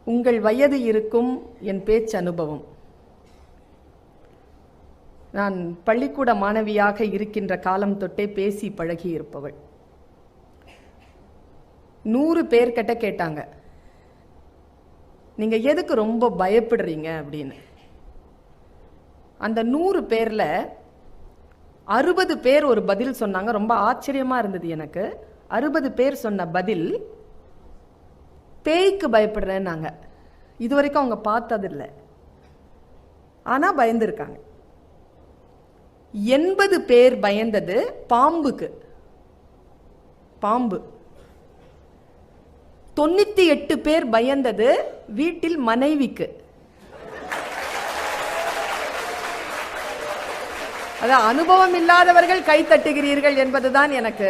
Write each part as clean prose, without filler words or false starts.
உங்கள் வயது இருக்கும் என் பேச்சு அனுபவம். நான் பள்ளிக்கூட மாணவியாக இருக்கின்ற காலம் தொட்டே பேசி பழகி இருப்பவள். 100 பேர்கிட்ட கேட்டாங்க, நீங்க எதுக்கு ரொம்ப பயப்படுறீங்க அப்படின்னு. அந்த 100 பேர்ல 60 பேர் ஒரு பதில் சொன்னாங்க. ரொம்ப ஆச்சரியமா இருந்தது எனக்கு. 60 பேர் சொன்ன பதில், பேய்க்கு பயப்படுறேன்னாங்க. இதுவரைக்கும் அவங்க பார்த்ததில்லை, ஆனா பயந்துருக்காங்க. 80 பேர் பயந்தது பாம்புக்கு, பாம்பு. 98 பேர் பயந்தது வீட்டில் மனைவிக்கு. அதான் அனுபவம் இல்லாதவர்கள் கை தட்டுகிறீர்கள் என்பதுதான் எனக்கு.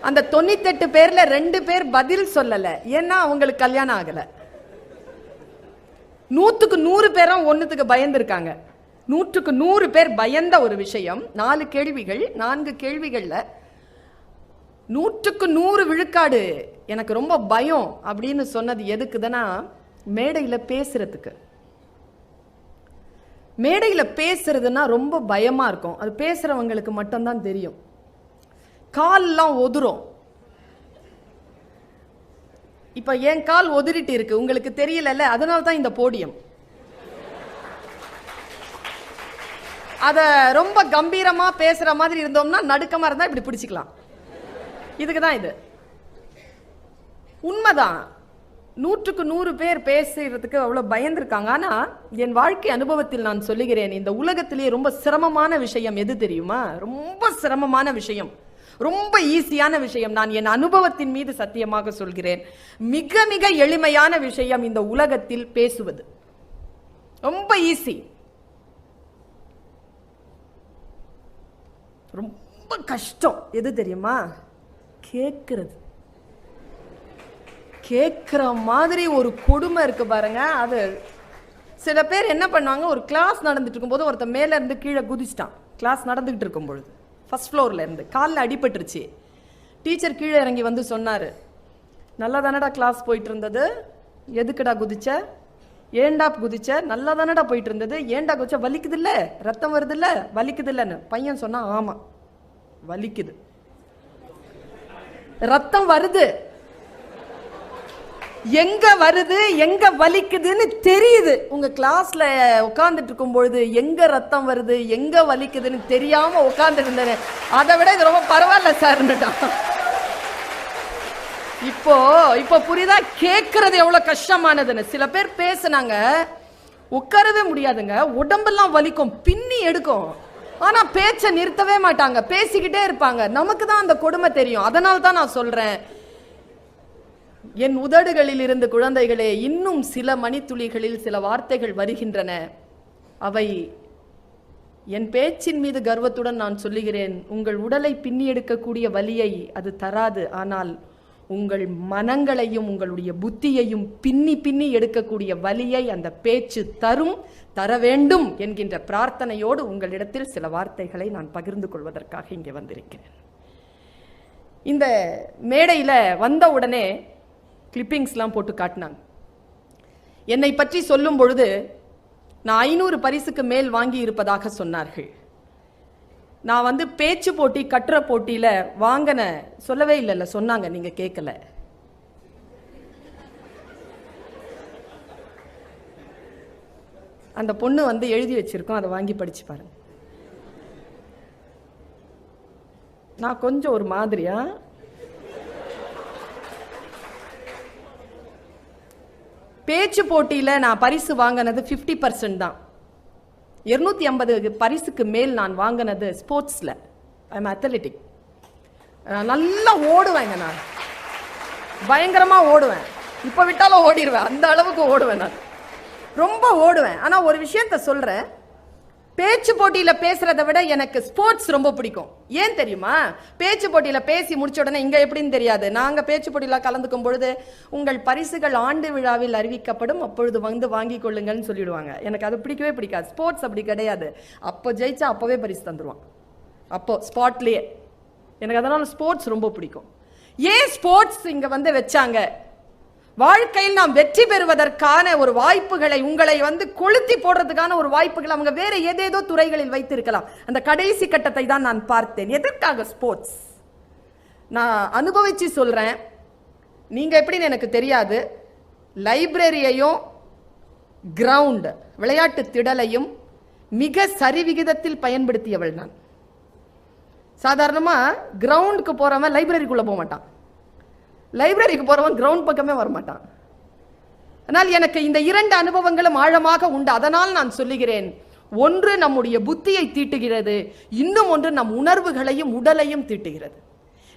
அந்த 98 பேர்ல 2 பேர் பதில் சொல்லல, ஏன்னா அவங்களுக்கு கல்யாணம் ஆகல. 100க்கு 100 பேரும் ஒண்ணுத்துக்கு பயந்துருக்காங்க. 100க்கு 100 பேர் பயந்த ஒரு விஷயம். 4 கேள்விகள், 4 கேள்விகள்ல 100க்கு 100 விழுக்காடு எனக்கு ரொம்ப பயம் அப்படின்னு சொன்னது எதுக்குதுன்னா, மேடையில பேசுறதுக்கு. மேடையில பேசுறதுன்னா ரொம்ப பயமா இருக்கும். அது பேசுறவங்களுக்கு மட்டும்தான் தெரியும். கால்லாம் ஒதுரும். இப்ப என் கால் ஒதுரிட்டு இருக்கு, உங்களுக்கு தெரியல, அதனால தான் இந்த போடியம். அத ரொம்ப கம்பீரமா பேசுற மாதிரி இருந்தோம்னா, நடுக்கமா இருந்தா இப்படி பிடிச்சிக்கலாம். இதுக்குதான் இது. உண்மைதான், 100க்கு 100 பேர் பேசுறதுக்கு அவ்வளவு பயந்துருக்காங்க. ஆனா என் வாழ்க்கை அனுபவத்தில் நான் சொல்லுகிறேன், இந்த உலகத்திலேயே ரொம்ப சிரமமான விஷயம் எது தெரியுமா? ரொம்ப சிரமமான விஷயம், ரொம்ப ஈஸியான விஷயம், நான் என் அனுபவத்தின் மீது சத்தியமாக சொல்கிறேன், மிக மிக எளிமையான விஷயம் இந்த உலகத்தில் பேசுவது. ரொம்ப ஈஸி. ரொம்ப கஷ்டம் எது தெரியுமா? கேட்கிறது. கேட்கிற மாதிரி ஒரு கொடுமை இருக்கு பாருங்க. அது சில பேர் என்ன பண்ணுவாங்க, ஒரு கிளாஸ் நடந்துட்டு இருக்கும்போது ஒருத்தர் மேல இருந்து கீழே குதிச்சிட்டான். கிளாஸ் நடந்துகிட்டு இருக்கும் பொழுது ஃபர்ஸ்ட் ஃப்ளோர்ல இருந்து காலில் அடிபட்டுருச்சு. டீச்சர் கீழே இறங்கி வந்து சொன்னாரு, நல்லா தானடா கிளாஸ் போயிட்டு இருந்தது, எதுக்குடா குதிச்ச, ஏண்டா குதிச்ச, நல்லா தானடா போயிட்டு இருந்தது, ஏண்டா குதிச்ச, வலிக்குது இல்ல, ரத்தம் வருது இல்ல, வலிக்குது இல்லன்னு. பையன் சொன்னா, ஆமா வலிக்குது, ரத்தம் வருது, எங்க வருது எங்க வலிக்குதுன்னு தெரியுது. உங்க கிளாஸ்ல உட்கார்ந்துட்டு இருக்கும் பொழுது எங்க ரத்தம் வருது எங்க வலிக்குதுன்னு தெரியாம உட்கார்ந்து இருந்தேன். அதை விட இது ரொம்ப பரவாயில்ல சார்ன்னுட்டான். இப்போ புரியுதா கேட்கறது எவ்வளவு கஷ்டமானதுன்னு. சில பேர் பேசுனாங்க, உட்காரவே முடியாதுங்க, உடம்பெல்லாம் வலிக்கும், பின்னி எடுக்கும், ஆனா பேச்ச நிறுத்தவே மாட்டாங்க, பேசிக்கிட்டே இருப்பாங்க. நமக்கு தான் அந்த கொடுமை தெரியும். அதனால தான் நான் சொல்றேன், என் உதடுகளில் இருந்து குழந்தைகளே, இன்னும் சில மணித்துளிகளில் சில வார்த்தைகள் வருகின்றன. அவை என் பேச்சின் மீது கர்வத்துடன் நான் சொல்லுகிறேன், உங்கள் உடலை பின்னி எடுக்கக்கூடிய வலியை அது தராது, ஆனால் உங்கள் மனங்களையும் உங்களுடைய புத்தியையும் பின்னி பின்னி எடுக்கக்கூடிய வலியை அந்த பேச்சு தரும், தர வேண்டும் என்கின்ற பிரார்த்தனையோடு உங்களிடத்தில் சில வார்த்தைகளை நான் பகிர்ந்து கொள்வதற்காக இங்கே வந்திருக்கிறேன். இந்த மேடையில் வந்த உடனே கிளிப்பிங்ஸ்லாம் போட்டு காட்டினாங்க. என்னை பற்றி சொல்லும் பொழுது நான் 500 பரிசுக்கு மேல் வாங்கி இருப்பதாக சொன்னார்கள். நான் பேச்சு போட்டி கட்டுரை போட்டியில வாங்கின சொல்லவே இல்லைல்ல, சொன்னாங்க, நீங்க கேட்கல. அந்த பொண்ணு எழுதி வச்சிருக்கோம், அதை வாங்கி படிச்சு பாருங்க. நான் கொஞ்சம் ஒரு மாதிரியா பேச்சு போட்டியில நான் பரிசு வாங்கினது 50% தான். 250 பரிசுக்கு மேல் நான் வாங்கினது ஸ்போர்ட்ஸ்ல. I'm athletic. நல்லா ஓடுவேங்க, நான் பயங்கரமா ஓடுவேன். இப்ப விட்டாலும் ஓடிடுவேன், அந்த அளவுக்கு ஓடுவேன், நான் ரொம்ப ஓடுவேன். ஆனா ஒரு விஷயத்த சொல்றேன், பேச்சு போட்டியில பேசுறதை விட எனக்கு ஸ்போர்ட்ஸ் ரொம்ப பிடிக்கும். ஏன் தெரியுமா? பேச்சு போட்டியில பேசி முடிச்ச உடனே இங்க எப்படின்னு தெரியாது, நாங்க பேச்சு போட்டியில கலந்துக்கும் பொழுது உங்கள் பரிசுகள் ஆண்டு விழாவில் அறிவிக்கப்படும், அப்பொழுது வாங்கிக் கொள்ளுங்கள்னு சொல்லிடுவாங்க. எனக்கு அது பிடிக்கவே பிடிக்காது. ஸ்போர்ட்ஸ் அப்படி கிடையாது. அப்போ ஜெயிச்சா அப்பவே பரிசு தந்துருவான், அப்போ ஸ்பாட்லயே. எனக்கு அதனால ஸ்போர்ட்ஸ் ரொம்ப பிடிக்கும். ஏன் ஸ்போர்ட்ஸ் இங்க வந்து வச்சாங்க? வாழ்க்கையில் நாம் வெற்றி பெறுவதற்கான ஒரு வாய்ப்புகளை, உங்களை வந்து கொளுத்தி போடுறதுக்கான ஒரு வாய்ப்புகள் அவங்க வேற ஏதேதோ துறைகளில் வைத்திருக்கலாம். அந்த கடைசி கட்டத்தை தான் நான் பார்த்தேன். எதற்காக ஸ்போர்ட்ஸ்? நான் அனுபவிச்சு சொல்றேன். நீங்க எப்படின்னு எனக்கு தெரியாது. லைப்ரரியையும் கிரவுண்ட் விளையாட்டு திடலையும் மிக சரிவிகிதத்தில் பயன்படுத்தியவள் நான். சாதாரணமா கிரவுண்டுக்கு போறவன் லைப்ரரிக்குள்ள போக மாட்டான், லைப்ரரிக்கு போறவன் கிரவுண்ட் பக்கமே வரமாட்டான். ஆனால் எனக்கு இந்த இரண்டு அனுபவங்களும் ஆழமாக உண்டு. அதனால் நான் சொல்லுகிறேன், ஒன்று நம்முடைய புத்தியை தீட்டுகிறது, இன்னும் ஒன்று நம் உணர்வுகளையும் உடலையும் தீட்டுகிறது.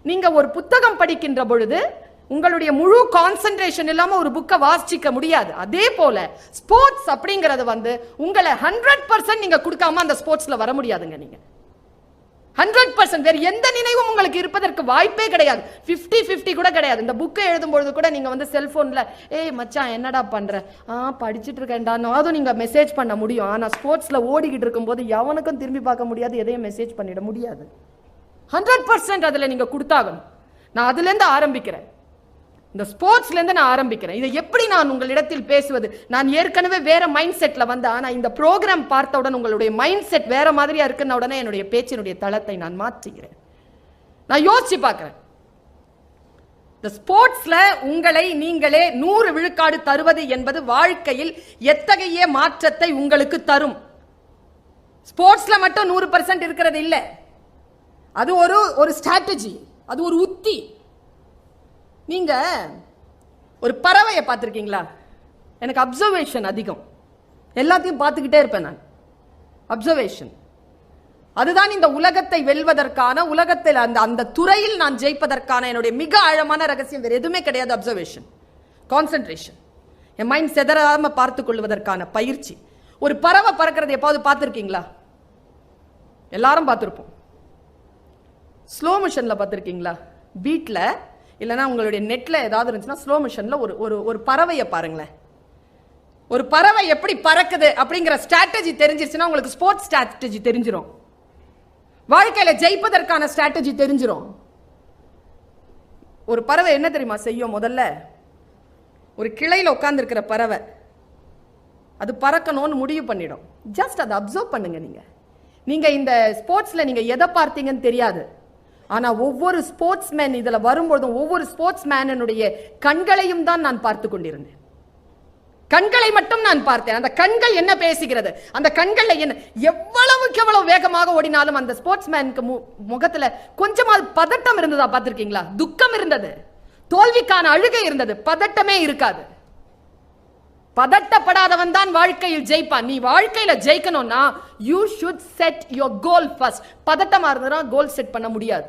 நீங்க ஒரு புத்தகம் படிக்கின்ற பொழுது உங்களுடைய முழு கான்சென்ட்ரேஷன் இல்லாம ஒரு புக்கை வாசிக்க முடியாது. அதே போல ஸ்போர்ட்ஸ் அப்படிங்கிறது வந்து உங்களை 100% நீங்க கொடுக்காம அந்த ஸ்போர்ட்ஸ்ல வர முடியாதுங்க. நீங்க 100% வேற எந்த நினைவும் உங்களுக்கு இருப்பதற்கு வாய்ப்பே கிடையாது. 50-50 கூட கிடையாது. இந்த புக்கை எழுதும்பொழுது கூட நீங்க வந்து செல்போன்ல ஏய் மச்சான் என்னடா பண்ற, படிச்சுட்டு இருக்கேன்டா, அதுவும் நீங்க மெசேஜ் பண்ண முடியும். ஆனா ஸ்போர்ட்ஸ்ல ஓடிக்கிட்டு இருக்கும் போது எவனுக்கும் திரும்பி பார்க்க முடியாது, எதையும் மெசேஜ் பண்ணிட முடியாது. 100% அதுல நீங்க கொடுத்தாகணும். நான் அதுல இருந்து ஆரம்பிக்கிறேன், இந்த ஸ்போர்ட்ஸ்ல இருந்து நான் ஆரம்பிக்கிறேன். இதை எப்படி நான் உங்களிடத்தில் பேசுவது? நான் ஏற்கனவே வேற மைண்ட் செட்ல வந்த, ஆனா இந்த ப்ரோக்ராம் பார்த்தவுடன் உங்களுடைய மைண்ட் செட் வேற மாதிரியா இருக்குன்ன உடனே என்னுடைய பேச்சினுடைய தளத்தை நான் மாற்றுகிறேன். நான் யோசிச்சு பார்க்கிறேன், இந்த ஸ்போர்ட்ஸ்ல உங்களை நீங்களே 100 விழுக்காடு தருவது என்பது வாழ்க்கையில் எத்தகைய மாற்றத்தை உங்களுக்கு தரும். ஸ்போர்ட்ஸ்ல மட்டும் 100% இருக்கிறது இல்லை. அது ஒரு ஸ்ட்ராட்டஜி, அது ஒரு உத்தி. நீங்க ஒரு பறவையை பார்த்துருக்கீங்களா? எனக்கு அப்சர்வேஷன் அதிகம், எல்லாத்தையும் பார்த்துக்கிட்டே இருப்பேன் நான். அப்சர்வேஷன் அதுதான் இந்த உலகத்தை வெல்வதற்கான, உலகத்தில் அந்த அந்த துறையில் நான் ஜெயிப்பதற்கான என்னுடைய மிக ஆழமான ரகசியம் வேறு எதுவுமே கிடையாது. அப்சர்வேஷன், கான்சென்ட்ரேஷன், என் மைண்ட் செதறாம பார்த்து கொள்வதற்கான பயிற்சி. ஒரு பறவை பறக்கிறது எப்பாவது பார்த்துருக்கீங்களா? எல்லாரும் பார்த்துருப்போம். ஸ்லோ மிஷன்ல பார்த்துருக்கீங்களா? பீட்ல இல்லைன்னா உங்களுடைய நெட்ல ஏதாவது இருந்துச்சுன்னா ஸ்லோ மிஷன்ல ஒரு பறவையை பாருங்களேன். ஒரு பறவை எப்படி பறக்குது அப்படிங்கிற ஸ்ட்ராட்டஜி தெரிஞ்சிருச்சுன்னா உங்களுக்கு ஸ்போர்ட்ஸ் ஸ்ட்ராட்டஜி தெரிஞ்சிடும், வாழ்க்கையில ஜெயிப்பதற்கான ஸ்ட்ராட்டஜி தெரிஞ்சிடும். ஒரு பறவை என்ன தெரியுமா செய்யும்? முதல்ல ஒரு கிளையில உட்கார்ந்து இருக்கிற பறவை அது பறக்கணும்னு முடிவு பண்ணிடும். ஜஸ்ட் அதை அப்சர்வ் பண்ணுங்க. நீங்க இந்த ஸ்போர்ட்ஸ்ல நீங்க எதை பார்த்தீங்கன்னு தெரியாது, ஆனா ஒவ்வொரு ஸ்போர்ட்ஸ் மேன் இதுல வரும்போதும் ஒவ்வொரு ஸ்போர்ட்ஸ் மேனுடைய கண்களையும் தான் நான் பார்த்து கொண்டிருந்தேன். கண்களை மட்டும் நான் பார்த்தேன். அந்த கண்கள் என்ன பேசுகிறது, அந்த கண்கள்ல என்ன, எவ்வளவு வேகமாக ஓடினாலும் அந்த ஸ்போர்ட்ஸ் மேனுக்கு முகத்துல கொஞ்சமாவது பதட்டம் இருந்ததா பார்த்திருக்கீங்களா? துக்கம் இருந்தது, தோல்விக்கான அழுகை இருந்தது, பதட்டமே இருக்காது. பதட்டப்படாதவன் தான் வாழ்க்கையில் ஜெயிப்பான். நீ வாழ்க்கையில ஜெயிக்கணும்னா you should set your goal first. பதட்டமா இருந்தா கோல் செட் பண்ண முடியாது.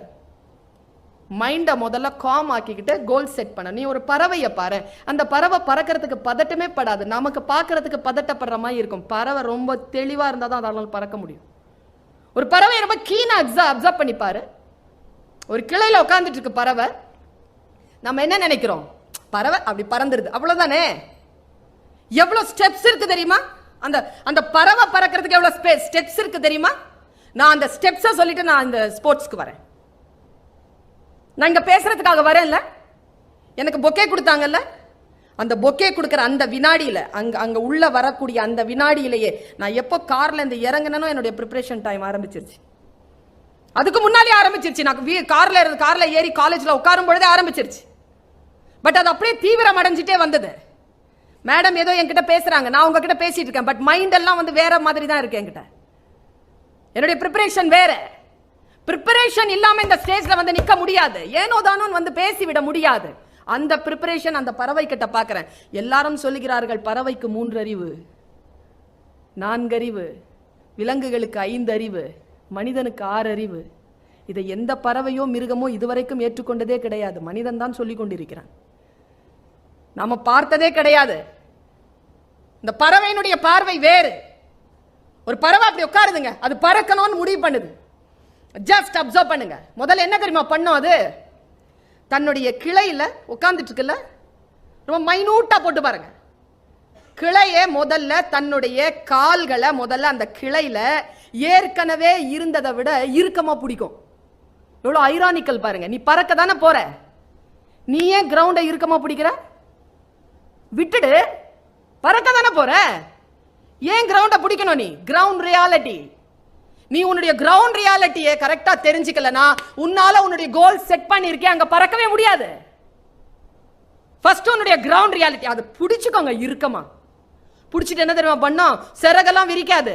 மைண்ட முதல்ல காம் ஆக்கிக்கிட்டு கோல் செட் பண்ண. நீ ஒரு பறவையை பாரு, அந்த பறவை பறக்கிறதுக்கு பதட்டமே படாது. நமக்கு பார்க்கறதுக்கு பதட்டப்படுற மாதிரி இருக்கும். பறவை ரொம்ப தெளிவா இருந்தா தான் அதனால பறக்க முடியும். ஒரு பறவை ரொம்ப கீனா அப்சர்வ் பண்ணி பாரு. ஒரு கிளையில உட்கார்ந்துட்டு இருக்கு பறவை. நம்ம என்ன நினைக்கிறோம்? பறவை அப்படி பறந்துருது, அவ்வளவுதானே. எவ்வளவு ஸ்டெப்ஸ் இருக்கு தெரியுமா? அந்த அந்த பறவை பறக்கிறதுக்கு எவ்வளவு ஸ்டெப்ஸ் இருக்கு தெரியுமா? நான் அந்த ஸ்டெப்ஸை சொல்லிட்டு நான் இந்த ஸ்போர்ட்ஸ்க்கு வரேன். நான் இங்க பேசுறதுக்காக வரேன்ல. எனக்கு பொக்கே கொடுத்தாங்கல்ல, அந்த பொக்கே கொடுக்குற அந்த வினாடியில அங்க உள்ள வரக்கூடிய அந்த வினாடியிலேயே நான் எப்போ கார்ல இருந்து இறங்கினோ என்னுடைய ப்ரிப்பரேஷன் டைம் ஆரம்பிச்சிருச்சு. அதுக்கு முன்னாலே ஆரம்பிச்சிருச்சு. நான் கார்ல ஏறி காலேஜ்ல உட்காரும் பொழுதே ஆரம்பிச்சிருச்சு. பட் அது அப்படியே தீவிரம் அடைஞ்சிட்டே வந்தது. மேடம் ஏதோ என்கிட்ட பேசுறாங்க, நான் உங்ககிட்ட பேசிட்டு இருக்கேன், பட் மைண்ட் எல்லாம் வந்து வேற மாதிரி தான் இருக்கு என்கிட்ட. என்னுடைய ப்ரிப்பரேஷன் வேற. ப்ரிப்பரேஷன் இல்லாம இந்த ஸ்டேஜ்ல வந்து நிக்க முடியாது, ஏனோ தானோ வந்து பேசிவிட முடியாது. அந்த ப்ரிப்பரேஷன் அந்த பறவை கிட்ட பாக்குறேன். எல்லாரும் சொல்லுகிறார்கள் பறவைக்கு 3 அறிவு, 4 அறிவு, விலங்குகளுக்கு 5 அறிவு, மனிதனுக்கு 6 அறிவு. இதை எந்த பறவையோ மிருகமோ இதுவரைக்கும் ஏற்றுக்கொண்டதே கிடையாது. மனிதன் தான் சொல்லிக் கொண்டிருக்கிறான், நாம பார்த்ததே கிடையாது. இந்த பறவையினுடைய பார்வை வேறு. ஒரு பறவை அப்படி உட்காருதுங்க, அது பறக்கணும்னு முடிவு பண்ணுது. ஜஸ்ட் அப்சர்வ் பண்ணுங்க. முதல்ல என்ன தெரியுமா பண்ணும்? அது தன்னுடைய கிளையில உட்கார்ந்துட்டு இருக்குல்ல, ரொம்ப மைனூட்டா போட்டு பாருங்க. கிளைய முதல்ல தன்னுடைய கால்களை முதல்ல அந்த கிளையில ஏற்கனவே இருந்ததை விட இறுக்கமா பிடிக்கும். எவ்வளவு ஐரானிக்கல் பாருங்க. நீ பறக்க தானே போற, நீ ஏன் கிரவுண்டை இறுக்கமா பிடிக்கிற? விட்டுடு, பறக்க தானே போற. ஏன் கிரவுண்டை பிடிக்கணும்? நீ கிரவுண்ட் ரியாலிட்டி, நீ உன்னுடைய கிரவுண்ட் ரியாலிட்டியை கரெக்டா தெரிஞ்சுக்கலனா உன்னால உன்னுடைய கோல் செட் பண்ணிருக்கே அங்க பறக்கவே முடியாது. ஃபர்ஸ்ட் உன்னுடைய கிரவுண்ட் ரியாலிட்டி அது பிடிச்சுக்கோங்க. இறுக்கமா பிடிச்சிட்டு என்ன தெரியுமா பண்ணா, சிறகெல்லாம் விரிக்காது,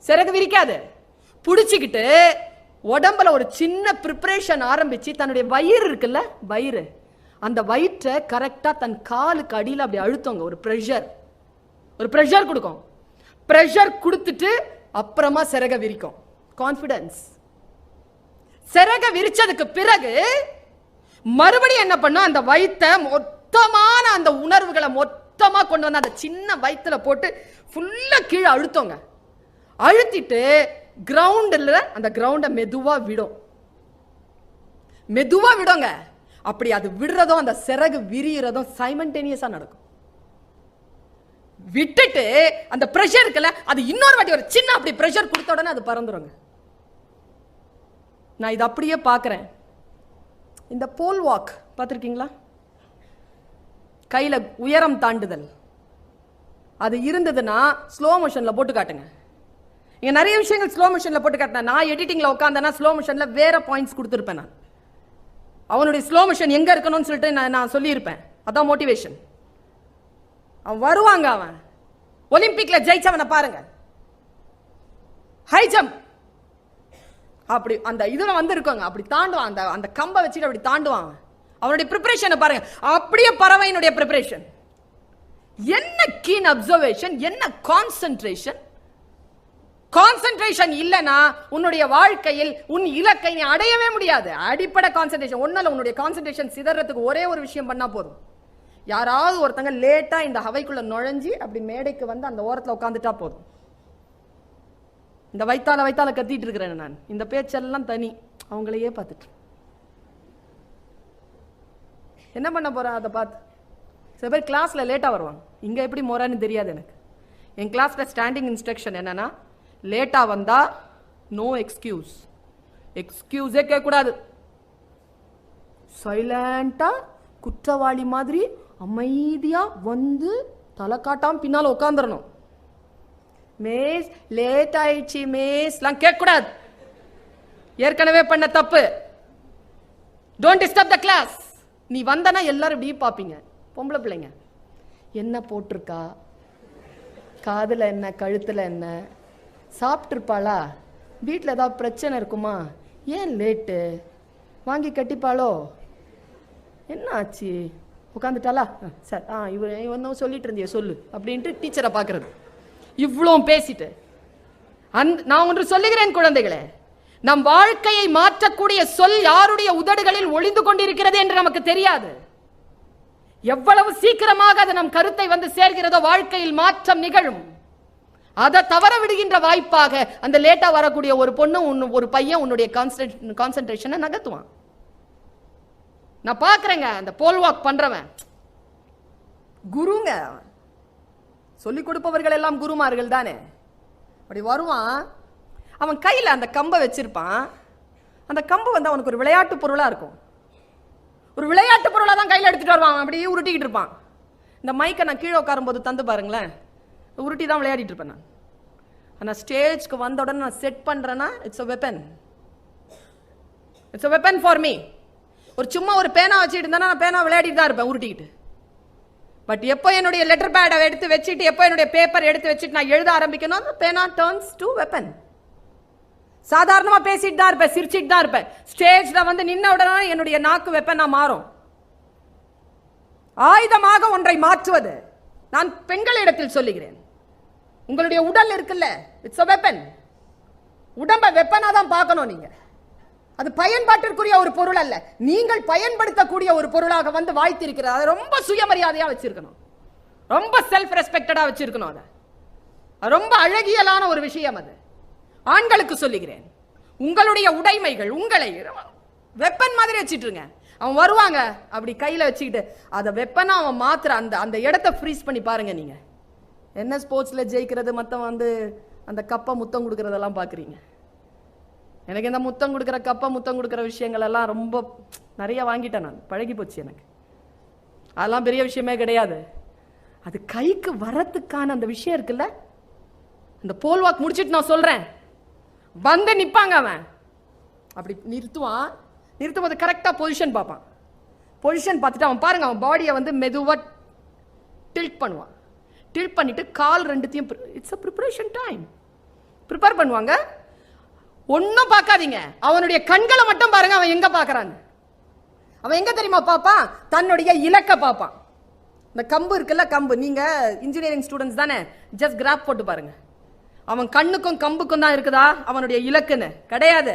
சிறகு விரிக்காது. பிடிச்சிக்கிட்டு உடம்புல ஒரு சின்ன ப்ரிப்பரேஷன் ஆரம்பிச்சு தன்னுடைய வயிறு இருக்குல்ல, வயிறு, அந்த வயிற்றை கரெக்டா தன் காலுக்கு அடியில் அப்படி அழுத்தவங்க. ஒரு ப்ரெஷர் கொடுக்கும். ப்ரெஷர் கொடுத்துட்டு அப்புறமா சிறக விரிக்கும். கான்ஃபிடன்ஸ். சிறக விரிச்சதுக்கு பிறகு மறுபடியும் என்ன பண்ணும், அந்த வயிற்றை மொத்தமான அந்த உணர்வுகளை மொத்தமா கொண்டு வந்து அந்த சின்ன வயிற்றுல போட்டு ஃபுல்லா கீழே அழுத்தவங்க. அழுத்திட்டு கிரவுண்டில் அந்த கிரவுண்டை மெதுவா விடும். மெதுவா விடுங்க. அப்படி அது விடுறதும் அந்த சிறகு விரிகிறதும் சைமல்டேனியஸா நடக்கும். விட்டுட்டு அந்த பிரஷர் இருக்குல்ல, அது இன்னொரு வாட்டி ஒரு சின்ன அப்படி பிரஷர் கொடுத்த உடனே அது பறந்துருங்க. நான் இது அப்படியே பார்க்கிறேன். இந்த போல் வாக் பார்த்துருக்கீங்களா? கையில உயரம் தாண்டுதல் அது இருந்ததுன்னா ஸ்லோ மோஷன்ல போட்டு காட்டுங்க. இங்க நிறைய விஷயங்கள் ஸ்லோ மோஷன்ல போட்டு காட்டினா, நான் எடிட்டிங்ல உட்காந்தேன்னா ஸ்லோ மோஷன்ல வேற பாயிண்ட்ஸ் கொடுத்துருப்பேன். நான் அவனுடைய ஸ்லோ மோஷன் எங்க இருக்கணும்னு சொல்லிட்டு நான் சொல்லியிருப்பேன். அதான் மோட்டிவேஷன். அவன் வருவாங்க. அவன் ஒலிம்பிக்ல ஜெயிச்சவனை பாருங்க, ஹை ஜம்ப் அப்படி அந்த இதுல வந்து இருக்காங்க, அப்படி தாண்டுவான். அந்த அந்த கம்பை வச்சுட்டு அப்படி தாண்டுவான். அவனுடைய ப்ரிப்பரேஷனை பாருங்க. அப்படியே பறவையினுடைய ப்ரிப்பரேஷன். என்ன கீன் அப்சர்வேஷன், என்ன கான்சென்ட்ரேஷன். கான்சென்ட்ரேஷன் இல்லனா உன்னுடைய வாழ்க்கையில் உன் இலக்கை நீ அடையவே முடியாது. அடிப்படை கான்சென்ட்ரேஷன் ஒண்ணால. உன்னுடைய கான்சென்ட்ரேஷன் சிதறதுக்கு ஒரே ஒரு விஷயம் பண்ணா போதும். யாராவது ஒருத்தங்க லேட்டா இந்த ஹவைக்குள்ள நுழைஞ்சி அப்படி மேடைக்கு வந்து அந்த ஓரத்தில் உட்காந்துட்டா போதும். இந்த வைத்தால கத்திட்டு இருக்கிறேன் நான். இந்த பேச்செல்லாம் தனி, அவங்களையே பார்த்துட்டு என்ன பண்ண போறேன் அதை பார்த்து. சில பேர் கிளாஸ்ல லேட்டா வருவாங்க. இங்க எப்படி முறைன்னு தெரியாது எனக்கு. என் கிளாஸ்ல ஸ்டாண்டிங் இன்ஸ்ட்ரக்ஷன் என்னன்னா, லேட்டா வந்தா நோ எக்ஸ்கியூஸ். எக்ஸ்கியூஸே கேட்கக்கூடாது. சைலண்டா குற்றவாளி மாதிரி அமைதியா வந்து தலை காட்டாம பின்னால உட்காந்துடணும். மேஸ் லேட் ஆயிடுச்சு மேஸ்லாம் கேட்கக்கூடாது. ஏற்கனவே பண்ண தப்பு. Don't disturb the class. நீ வந்தனா எல்லாரும் இப்படி பாப்பீங்க. பொம்பளை பிள்ளைங்க என்ன போட்டிருக்கா, காதுல என்ன, கழுத்துல என்ன, சாப்பிட்டுருப்பாளா, வீட்டில் ஏதாவது பிரச்சனை இருக்குமா, ஏன் லேட்டு, வாங்கி கட்டிப்பாளோ, என்ன ஆச்சு, உட்காந்துட்டாளா, சார் இவர் இவன் சொல்லிட்டு இருந்திய சொல்லு அப்படின்ட்டு டீச்சரை பார்க்கறது. இவ்வளோ பேசிட்டு நான் ஒன்று சொல்லுகிறேன் குழந்தைகளே, நம் வாழ்க்கையை மாற்றக்கூடிய சொல் யாருடைய உதடுகளில் ஒளிந்து கொண்டிருக்கிறது என்று நமக்கு தெரியாது. எவ்வளவு சீக்கிரமாக அது நம் கருத்தை வந்து சேர்கிறதோ வாழ்க்கையில் மாற்றம் நிகழும். அதை தவற விடுகின்ற வாய்ப்பாக அந்த லேட்டா வரக்கூடிய ஒரு பொண்ணு ஒரு பையன் உன்னுடைய கான்சென்ட்ரேஷனை நகர்த்துவான். நான் பார்க்கிறேங்க. அந்த போல் வாக் பண்றவன் குருங்க, சொல்லிக் கொடுப்பவர்கள் எல்லாம் குருமார்கள் தானே. அப்படி வருவான். அவன் கையில் அந்த கம்பை வச்சிருப்பான். அந்த கம்பு வந்து அவனுக்கு ஒரு விளையாட்டு பொருளா இருக்கும். ஒரு விளையாட்டு பொருளா தான் கையில் எடுத்துட்டு வருவான். அப்படியே உருட்டிக்கிட்டு இருப்பான். இந்த மைக்கை நான் கீழே உட்காரும் போது தந்து பாருங்களேன், உருட்டி தான் விளையாடிட்டு இருப்பேன் நான். ஆனால் ஸ்டேஜ்க்கு வந்த உடனே நான் செட் பண்றேன்னா it's a weapon. It's a weapon for me. ஒரு சும்மா ஒரு பேனா வச்சுட்டு இருந்தா நான் பேனா விளையாடிட்டு தான் இருப்பேன் உருட்டிக்கிட்டு. பட் எப்போ என்னுடைய லெட்டர் பேடை எடுத்து வச்சுட்டு, எப்போ என்னுடைய பேப்பர் எடுத்து வச்சுட்டு நான் எழுத ஆரம்பிக்கணும், பேனா டர்ன்ஸ் டு வெப்பன். சாதாரணமா பேசிட்டு தான் இருப்பேன், சிரிச்சிட்டு தான் இருப்பேன். ஸ்டேஜ்ல வந்து நின்ன உடனே என்னுடைய நாக்கு வெப்பனா மாறும். ஆயுதமாக ஒன்றை மாற்றுவது. நான் பெண்களிடத்தில் சொல்லுகிறேன், உங்களுடைய உடல் இருக்குல்ல, இட்ஸ் a weapon. உடம்பை வெப்பனா தான் பார்க்கணும் நீங்க. அது பயன்பாட்டிற்குரிய ஒரு பொருள் அல்ல, நீங்கள் பயன்படுத்தக்கூடிய ஒரு பொருளாக வந்து வாய்த்திருக்கிறது. அதை ரொம்ப சுயமரியாதையா வச்சிருக்கணும், ரொம்ப செல்ஃப் ரெஸ்பெக்டடா வச்சிருக்கணும். அது ரொம்ப அழகியலான ஒரு விஷயம். அது ஆண்களுக்கு சொல்லுகிறேன், உங்களுடைய உடைமைகள் உங்களை வெப்பன் மாதிரி வச்சிட்டுருங்க. அவன் வருவாங்க அப்படி கையில வச்சுக்கிட்டு அதை வெப்பனா அவன் மாத்திர அந்த இடத்தை ஃப்ரீஸ் பண்ணி பாருங்க. நீங்க என்ன ஸ்போர்ட்ஸ்ல ஜெயிக்கிறது, மத்தவன் வந்து அந்த கப்பை முத்தம் கொடுக்கறதெல்லாம் பாக்குறீங்க. எனக்கு இந்த முத்தம் கொடுக்குற கப்பை முத்தம் கொடுக்குற விஷயங்கள் எல்லாம் ரொம்ப நிறைய வாங்கிட்டேன் நான், பழகி போச்சு எனக்கு. அதெல்லாம் பெரிய விஷயமே கிடையாது. அது கைக்கு வரத்துக்கான அந்த விஷயம் இருக்குல்ல, அந்த போல் வாக் முடிச்சிட்டு நான் சொல்றேன், வந்து நிப்பாங்க அவன், அப்படி நிறுத்துவான். நிறுத்தும் போது கரெக்டா பொசிஷன் பார்ப்பான். பொசிஷன் பார்த்துட்டு அவன் பாருங்க, அவன் பாடியை வந்து மெதுவா டில்ட் பண்ணுவான். டில்ட் பண்ணிட்டு கால் ரெண்டுத்தையும், it's a preparation time, prepare பண்ணுவாங்க. ஒன்னும் பார்க்காதீங்க, அவனுடைய கண்களை மட்டும் பாருங்க, அவன் எங்க பார்க்கறான்னு. அவன் எங்க தெரியுமா பார்ப்பான்? தன்னுடைய இலக்க பார்ப்பான். இந்த கம்பு இருக்குல்ல, கம்பு, நீங்க இன்ஜினியரிங் ஸ்டூடெண்ட்ஸ் தானே, ஜஸ்ட் கிராப் போட்டு பாருங்க. அவன் கண்ணுக்கும் கம்புக்கும் தான் இருக்குதா அவனுடைய இலக்குன்னு? கிடையாது.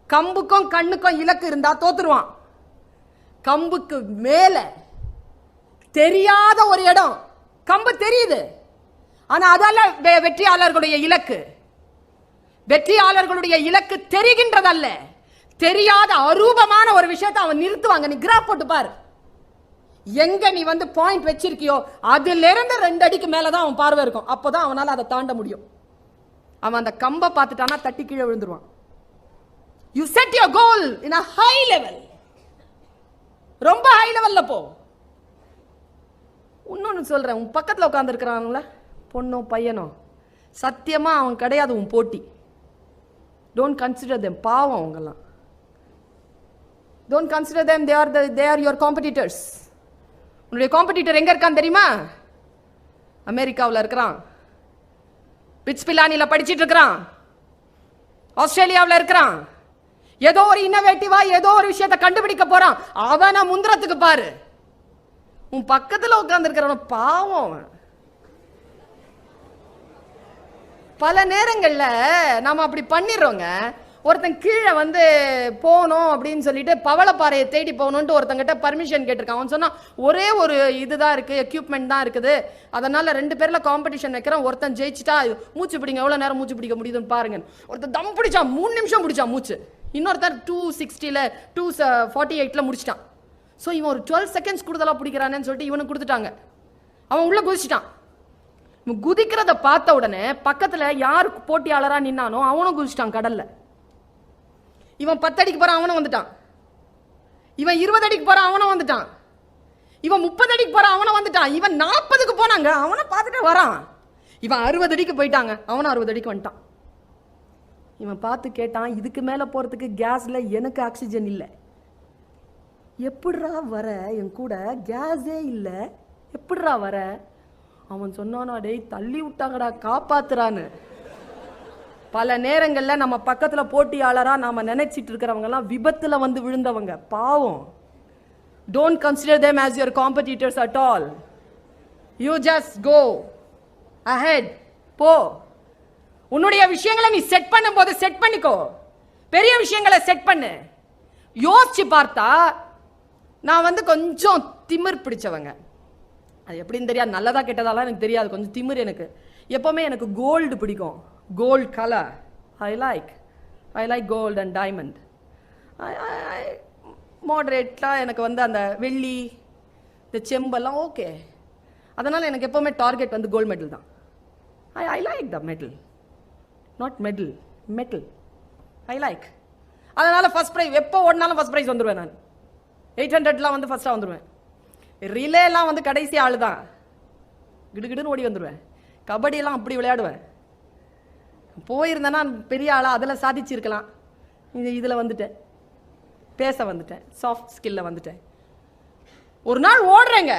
கம்புக்கும் கண்ணுக்கும் இலக்கு இருந்தா தோத்துருவான். கம்புக்கு மேல தெரியாத ஒரு இடம், கம்பு தெரியுது, ஆனா அதல்ல வெற்றியாளர்களுடைய இலக்கு. வெற்றியாளர்களுடைய இலக்கு தெரிகின்றதல்ல, தெரியாத அரூபமான ஒரு விஷயத்தை அவன் நிறுத்துவாங்க. நீ கிராப் போட்டு பாரு, எங்க நீ வந்து பாயிண்ட் வச்சிருக்கியோ அதுல இருந்து 2 அடிக்கு மேலதான் அவன் பார்வை இருக்கும். அப்பதான் அவனால அதை தாண்ட முடியும். அவன் அந்த கம்பை பார்த்துட்டானா தட்டி கீழே விழுந்துருவான். You set your goal in a high level. ரொம்ப ஹை லெவல்ல போ. இன்னொன்னு சொல்றேன், உன் பக்கத்துல உட்கார்ந்து இருக்கிறாங்கள பொண்ணோ பையனோ, சத்தியமா அவன் கிடையாது உன் போட்டி. Don't consider them. பாவம் அவங்கெல்லாம். Don't consider them. They are your competitors. உன்னுடைய காம்படிட்டர் எங்க இருக்கான் தெரியுமா? அமெரிக்காவில் இருக்கிறான், பிட்ஸ்பிலானில படிச்சிட்டு இருக்கிறான், ஆஸ்திரேலியாவில் இருக்கிறான், ஏதோ ஒரு இன்னோவேட்டிவா ஏதோ ஒரு விஷயத்தை கண்டுபிடிக்க போறான். அவனை முந்திரத்துக்கு பாரு. உன் பக்கத்துல உட்கார்ந்து இருக்கிறவன் பாவம். பல நேரங்கள்ல நாம அப்படி பண்ணிடுறோங்க. ஒருத்தன் கீழே வந்து போகணும் அப்படின்னு சொல்லிட்டு பவளப்பாறையை தேடி போகணும்னு ஒருத்தங்கிட்ட பர்மிஷன் கேட்டிருக்கான். அவன் சொன்னா ஒரே ஒரு இதுதான் இருக்கு, எக்யூப்மெண்ட் தான் இருக்குது, அதனால 2 பேர்ல காம்படிஷன் வைக்கிறோம், ஒருத்தன் ஜெயிச்சுட்டா மூச்சு பிடிங்க, எவ்வளவு நேரம் மூச்சு பிடிக்க முடியுதுன்னு பாருங்க. ஒருத்தன் தம் பிடிச்சான், 3 நிமிஷம் பிடிச்சான் மூச்சு. இன்னொருத்தர் 260ல 248ல முடிச்சிட்டான். ஸோ இவன் ஒரு 12 செகண்ட்ஸ் கூடுதலா பிடிக்கிறானேன்னு சொல்லிட்டு இவனுக்கு கொடுத்துட்டாங்க. அவன் உள்ள குதிச்சிட்டான். குதிக்கிறத பார்த்த உடனே பக்கத்துல யார் போட்டியாளரா நின்னானோ அவனும் குதிச்சிட்டான் கடல்ல. இவன் 10 அடிக்கு போறான், அவனும் வந்துட்டான். இவன் 20 அடிக்கு போறான், அவனும் வந்துட்டான். இவன் 30 அடிக்கு போறான், அவனும் வந்துட்டான். இவன் 40க்கு போனாங்க, அவனை பார்த்துட்டு வரான். இவன் 60 அடிக்கு போயிட்டாங்க, அவனும் 60 அடிக்கு வந்துட்டான். இவன் பார்த்து கேட்டான், இதுக்கு மேல போறதுக்கு கேஸ்ல எனக்கு ஆக்சிஜன் இல்லை, எப்படிரா வர? என் கூட கேஸே இல்லை, எப்படிரா வர? அவன் சொன்னானா, டேய் தள்ளி விட்டாங்கடா, காப்பாத்துறான்னு. பல நேரங்கள்ல நம்ம பக்கத்துல போட்டியாளரா நாம நினைச்சிட்டு இருக்கிறவங்க எல்லாம் விபத்துல வந்து விழுந்தவங்க, பாவம். Don't consider them as your competitors at all. You just go ahead. போ. உன்னுடைய விஷயங்களை நீ செட் பண்ணும் போது செட் பண்ணிக்கோ. பெரிய விஷயங்களை செட் பண்ணு. யோசிச்சு பார்த்தா நான் வந்து கொஞ்சம் திமிர் பிடிச்சவங்க. அது எப்படின்னு தெரியாது, நல்லதா கெட்டதாலாம் எனக்கு தெரியாது, கொஞ்சம் திமிர் எனக்கு. எப்பவுமே எனக்கு கோல்டு பிடிக்கும், gold colour. I like gold and diamond. மாடரேட்டாக எனக்கு வந்து அந்த வெள்ளி, இந்த செம்பெல்லாம் ஓகே. அதனால் எனக்கு எப்போவுமே டார்கெட் வந்து கோல்டு மெடல் தான். I like the medal, not metal. I like. அதனால் ஃபர்ஸ்ட் ப்ரைஸ் எப்போ ஓடினாலும் ஃபர்ஸ்ட் ப்ரைஸ் வந்துடுவேன் நான். 800லாம் வந்து ஃபர்ஸ்ட்டாக வந்துடுவேன். ரிலேலாம் வந்து கடைசி ஆள் தான், கிடுகிடுன்னு ஓடி வந்துடுவேன். கபடியெல்லாம் அப்படி விளையாடுவேன். போயிருந்தேன்னா பெரிய ஆளாக அதில் சாதிச்சிருக்கலாம். இதில் வந்துட்டேன், பேச வந்துட்டேன், சாஃப்ட் ஸ்கில்ல வந்துட்டேன். ஒரு நாள் ஓடுறேங்க,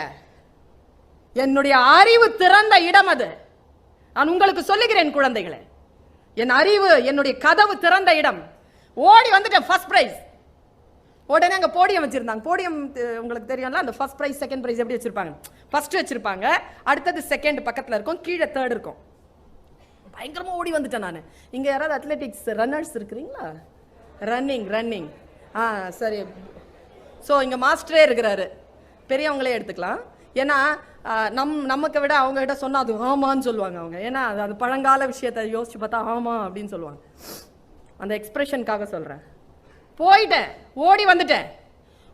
என்னுடைய அறிவு திறந்த இடம் அது. நான் உங்களுக்கு சொல்லுகிறேன் குழந்தைகளே, என் அறிவு என்னுடைய கதவு திறந்த இடம். ஓடி வந்துட்டேன், ஃபர்ஸ்ட் பிரைஸ். உடனே அங்கே போடியம் வச்சிருந்தாங்க. போடியம் உங்களுக்கு தெரியும்ல, அந்த ஃபர்ஸ்ட் பிரைஸ் செகண்ட் பிரைஸ் எப்படி வச்சிருப்பாங்க? ஃபர்ஸ்ட் வச்சிருப்பாங்க, அடுத்தது செகண்ட் பக்கத்தில் இருக்கும், கீழே தேர்ட் இருக்கும். பயங்கரமாக ஓடி வந்துட்டேன் நான். இங்கே யாராவது அத்லெட்டிக்ஸ் ரன்னர்ஸ் இருக்கிறீங்களா? ரன்னிங் சரி. ஸோ இங்கே மாஸ்டரே இருக்கிறாரு, பெரியவங்களே எடுத்துக்கலாம். ஏன்னா நமக்கு விட அவங்க கிட்ட சொன்னால் அது ஆமான்னு சொல்லுவாங்க அவங்க. ஏன்னா அது பழங்கால விஷயத்தை யோசிச்சு பார்த்தா ஆமா அப்படின்னு சொல்லுவாங்க. அந்த எக்ஸ்பிரஷனுக்காக சொல்கிறேன். போயிட்டேன்,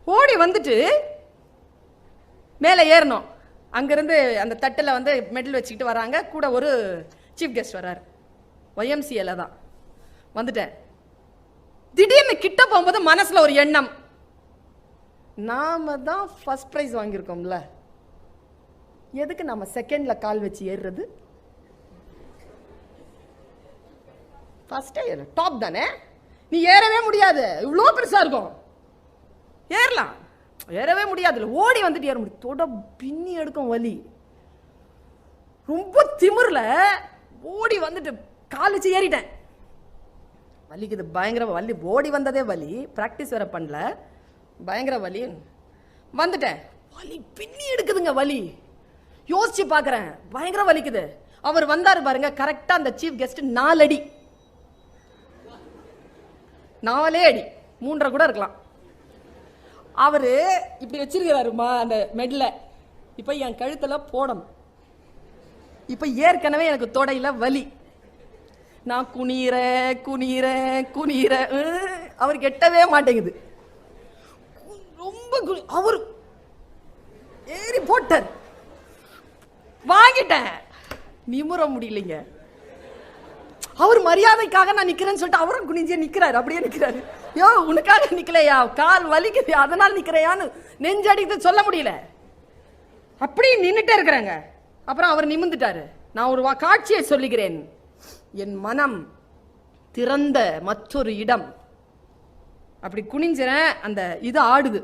ஓடி வந்துட்டு மேலே ஏறணும். அங்கேருந்து அந்த தட்டில் வந்து மெடல் வச்சுக்கிட்டு வராங்க, கூட ஒரு சீஃப் கெஸ்ட் வர்றாரு, YMCAல தான். வந்துட்டேன். திடீர்னு கிட்ட போகும்போது மனசுல ஒரு எண்ணம், நாம தான் ஃபர்ஸ்ட் ப்ரைஸ் வாங்கியிருக்கோம்ல, எதுக்கு நம்ம செகண்ட்ல கால் வச்சு ஏறுறது? ஃபர்ஸ்டே ஏறு, டாப் தானே, நீ ஏறவே முடியாது, இவ்வளோ பெருசா இருக்கும். ஏறலாம், ஏறவே முடியாது, ஓடி வந்துட்டு ஏற முடியும். தொட பின்னி எடுக்கும் வலி. ரொம்ப திமிர்ல ஓடி வந்துட்டு கால் வச்சு ஏறிட்டேன். வலிக்குது, பயங்கர வலி. ஓடி வந்ததே வலி, பிராக்டிஸ் வேற பண்ணல, பயங்கர வலி. வந்துட்டேன், வலி பின்னி எடுக்குதுங்க வலி. யோசிச்சு பாக்குறேன், பயங்கர வலிக்குது. அவர் வந்தாரு பாருங்க, கரெக்டா அந்த சீஃப் கெஸ்ட் 4 அடி, 4 அடி, 3.5 கூட இருக்கலாம். அவரு இப்படி வச்சிருக்கிறாருமா அந்த மெட்ல. இப்ப என் கழுத்துல போடணும். இப்ப ஏற்கனவே எனக்கு தொடையில வலி. நான் குனிற குனிற குனிற, அவருக்கு எட்டவே மாட்டேங்குது. ரொம்ப அவர் ஏறி போட்டார், வாங்கிட்டேன். நிமுற முடியலைங்க. அவர் மரியாதைக்காக நான் நிக்கிறேன்னு சொல்லிட்டு அவரும் குனிஞ்சே நிக்கிறாரு, அப்படியே நிக்கிறாரு. யோ, உனக்காக நிக்கலையா, கால் வலிக்குது அதனால நிக்கிறையான்னு நெஞ்சடித்து சொல்ல முடியல. அப்படி நின்னுட்டே இருக்கிறாங்க. அப்புறம் அவர் நிமிர்ந்துட்டாரு. நான் ஒரு காட்சியை சொல்லுகிறேன். என் மனம் திறந்த மற்றொரு இடம். அப்படி குனிஞ்சேன், அந்த இது ஆடுது,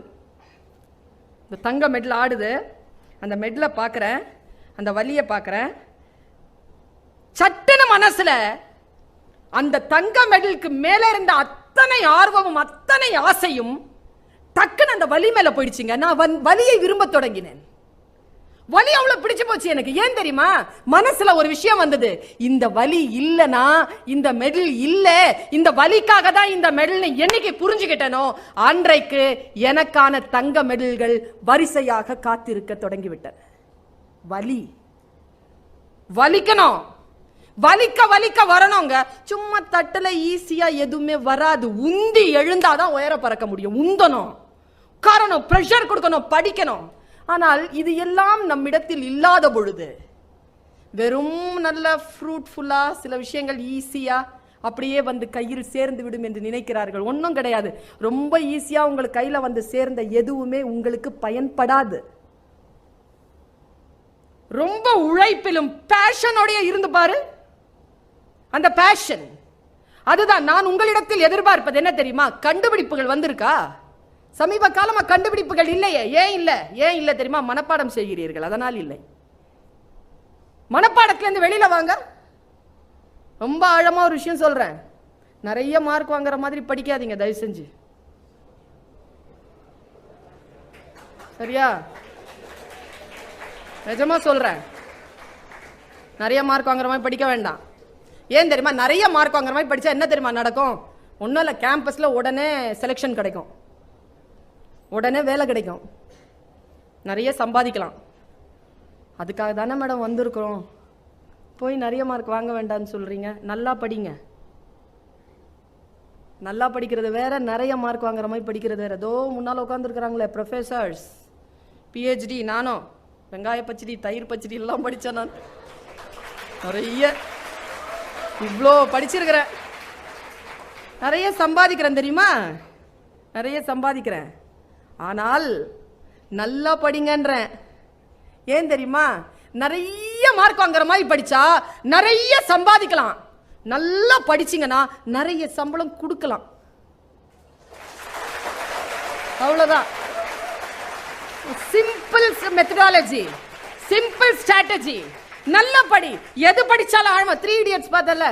இந்த தங்க மெட்ல ஆடுது. அந்த மெட்ல பாக்குறேன், அந்த வலிய பாக்குறேன். சட்டுன்னு மனசுல அந்த தங்க மெடலுக்கு மேல இருந்த அத்தனை ஆர்வமும் அத்தனை ஆசையும் டக்குன்னு அந்த வலி மேல போயிடுச்சுங்க. நான் வலியை விரும்ப தொடங்கினேன். வலி அவ்வளவு பிடிச்சு போச்சு எனக்கு. ஏன் தெரியுமா? மனசுல ஒரு விஷயம் வந்தது, இந்த வலி இல்லனா இந்த மெடல் இல்ல, இந்த வலிக்காக தான் இந்த மெடல் என்னைக்கு புரிஞ்சுக்கிட்டனோ அன்றைக்கு எனக்கான தங்க மெடல்கள் வரிசையாக காத்திருக்க தொடங்கிவிட்டன. வலி வலிக்கணும், வலிக்க வலிக்க வரணுங்க. சும்மா தட்டுல ஈஸியா எதுவுமே வராது. உந்தி எழுந்தாதான் உயர பறக்க முடியும். உந்தணும், உட்காரணும், பிரஷர் கொடுக்கணும், படிக்கணும். ஆனால் இது எல்லாம் நம்மிடத்தில் இல்லாத பொழுது வெறும் நல்ல ஃப்ரூட்ஃபுல்லா சில விஷயங்கள் ஈஸியா அப்படியே வந்து கையில் சேர்ந்து விடும் என்று நினைக்கிறார்கள். ஒன்றும் கிடையாது. ரொம்ப ஈஸியா உங்களுக்கு கையில வந்து சேர்ந்த எதுவுமே உங்களுக்கு பயன்படாது. ரொம்ப உழைப்பிலும் பேஷனோட இருந்து பாரு. அந்த பேஷன் அதுதான் நான் உங்களிடத்தில் எதிர்பார்ப்பது. என்ன தெரியுமா? கண்டுபிடிப்புகள் வந்திருக்கா? சமீப காலமா கண்டுபிடிப்புகள் இல்லையே. ஏன் இல்ல தெரியுமா? மனப்பாடம் செய்கிறீர்கள், அதனால் இல்லை. மனப்பாடத்துல இருந்து வெளியில வாங்க. ரொம்ப ஆழமா ஒரு விஷயம் சொல்றேன். நிறைய மார்க் வாங்குற மாதிரி படிக்காதீங்க தயவு செஞ்சு, சரியா? நிஜமா சொல்றேன், நிறைய மார்க் வாங்குற மாதிரி படிக்க வேண்டாம். ஏன் தெரியுமா? நிறைய மார்க் வாங்குற மாதிரி படிச்சா என்ன தெரியுமா நடக்கும்? ஒன்றும் இல்லை, கேம்பஸ்ல உடனே செலெக்ஷன் கிடைக்கும், உடனே வேலை கிடைக்கும், நிறைய சம்பாதிக்கலாம். அதுக்காக தானே மேடம் வந்திருக்கிறோம். போய் நிறைய மார்க் வாங்க வேண்டாம்னு சொல்றீங்க. நல்லா படிங்க. நல்லா படிக்கிறது வேற, நிறைய மார்க் வாங்குற மாதிரி படிக்கிறது வேற. ஏதோ முன்னால் உட்காந்துருக்கிறாங்களே ப்ரொஃபஸர்ஸ், பிஹெச்டி. நானும் வெங்காய பச்சடி தயிர் பச்சடி எல்லாம் படித்தேன். நான் நிறைய இவ்வளோ படிச்சிருக்கிறேன், நிறைய சம்பாதிக்கிறேன் தெரியுமா? நிறைய சம்பாதிக்கிறேன். ஆனால் நல்லா படிங்கன்றேன். ஏன் தெரியுமா? நிறைய மார்க் வாங்குற மாதிரி படிச்சா நிறைய சம்பாதிக்கலாம். நல்லா படிச்சீங்கன்னா நிறைய சம்பளம் கொடுக்கலாம். அவ்வளவுதான். Simple methodology, simple strategy. நல்ல படி. எது படிச்சாலும் ஆழமா. 3 Idiots பார்த்தல,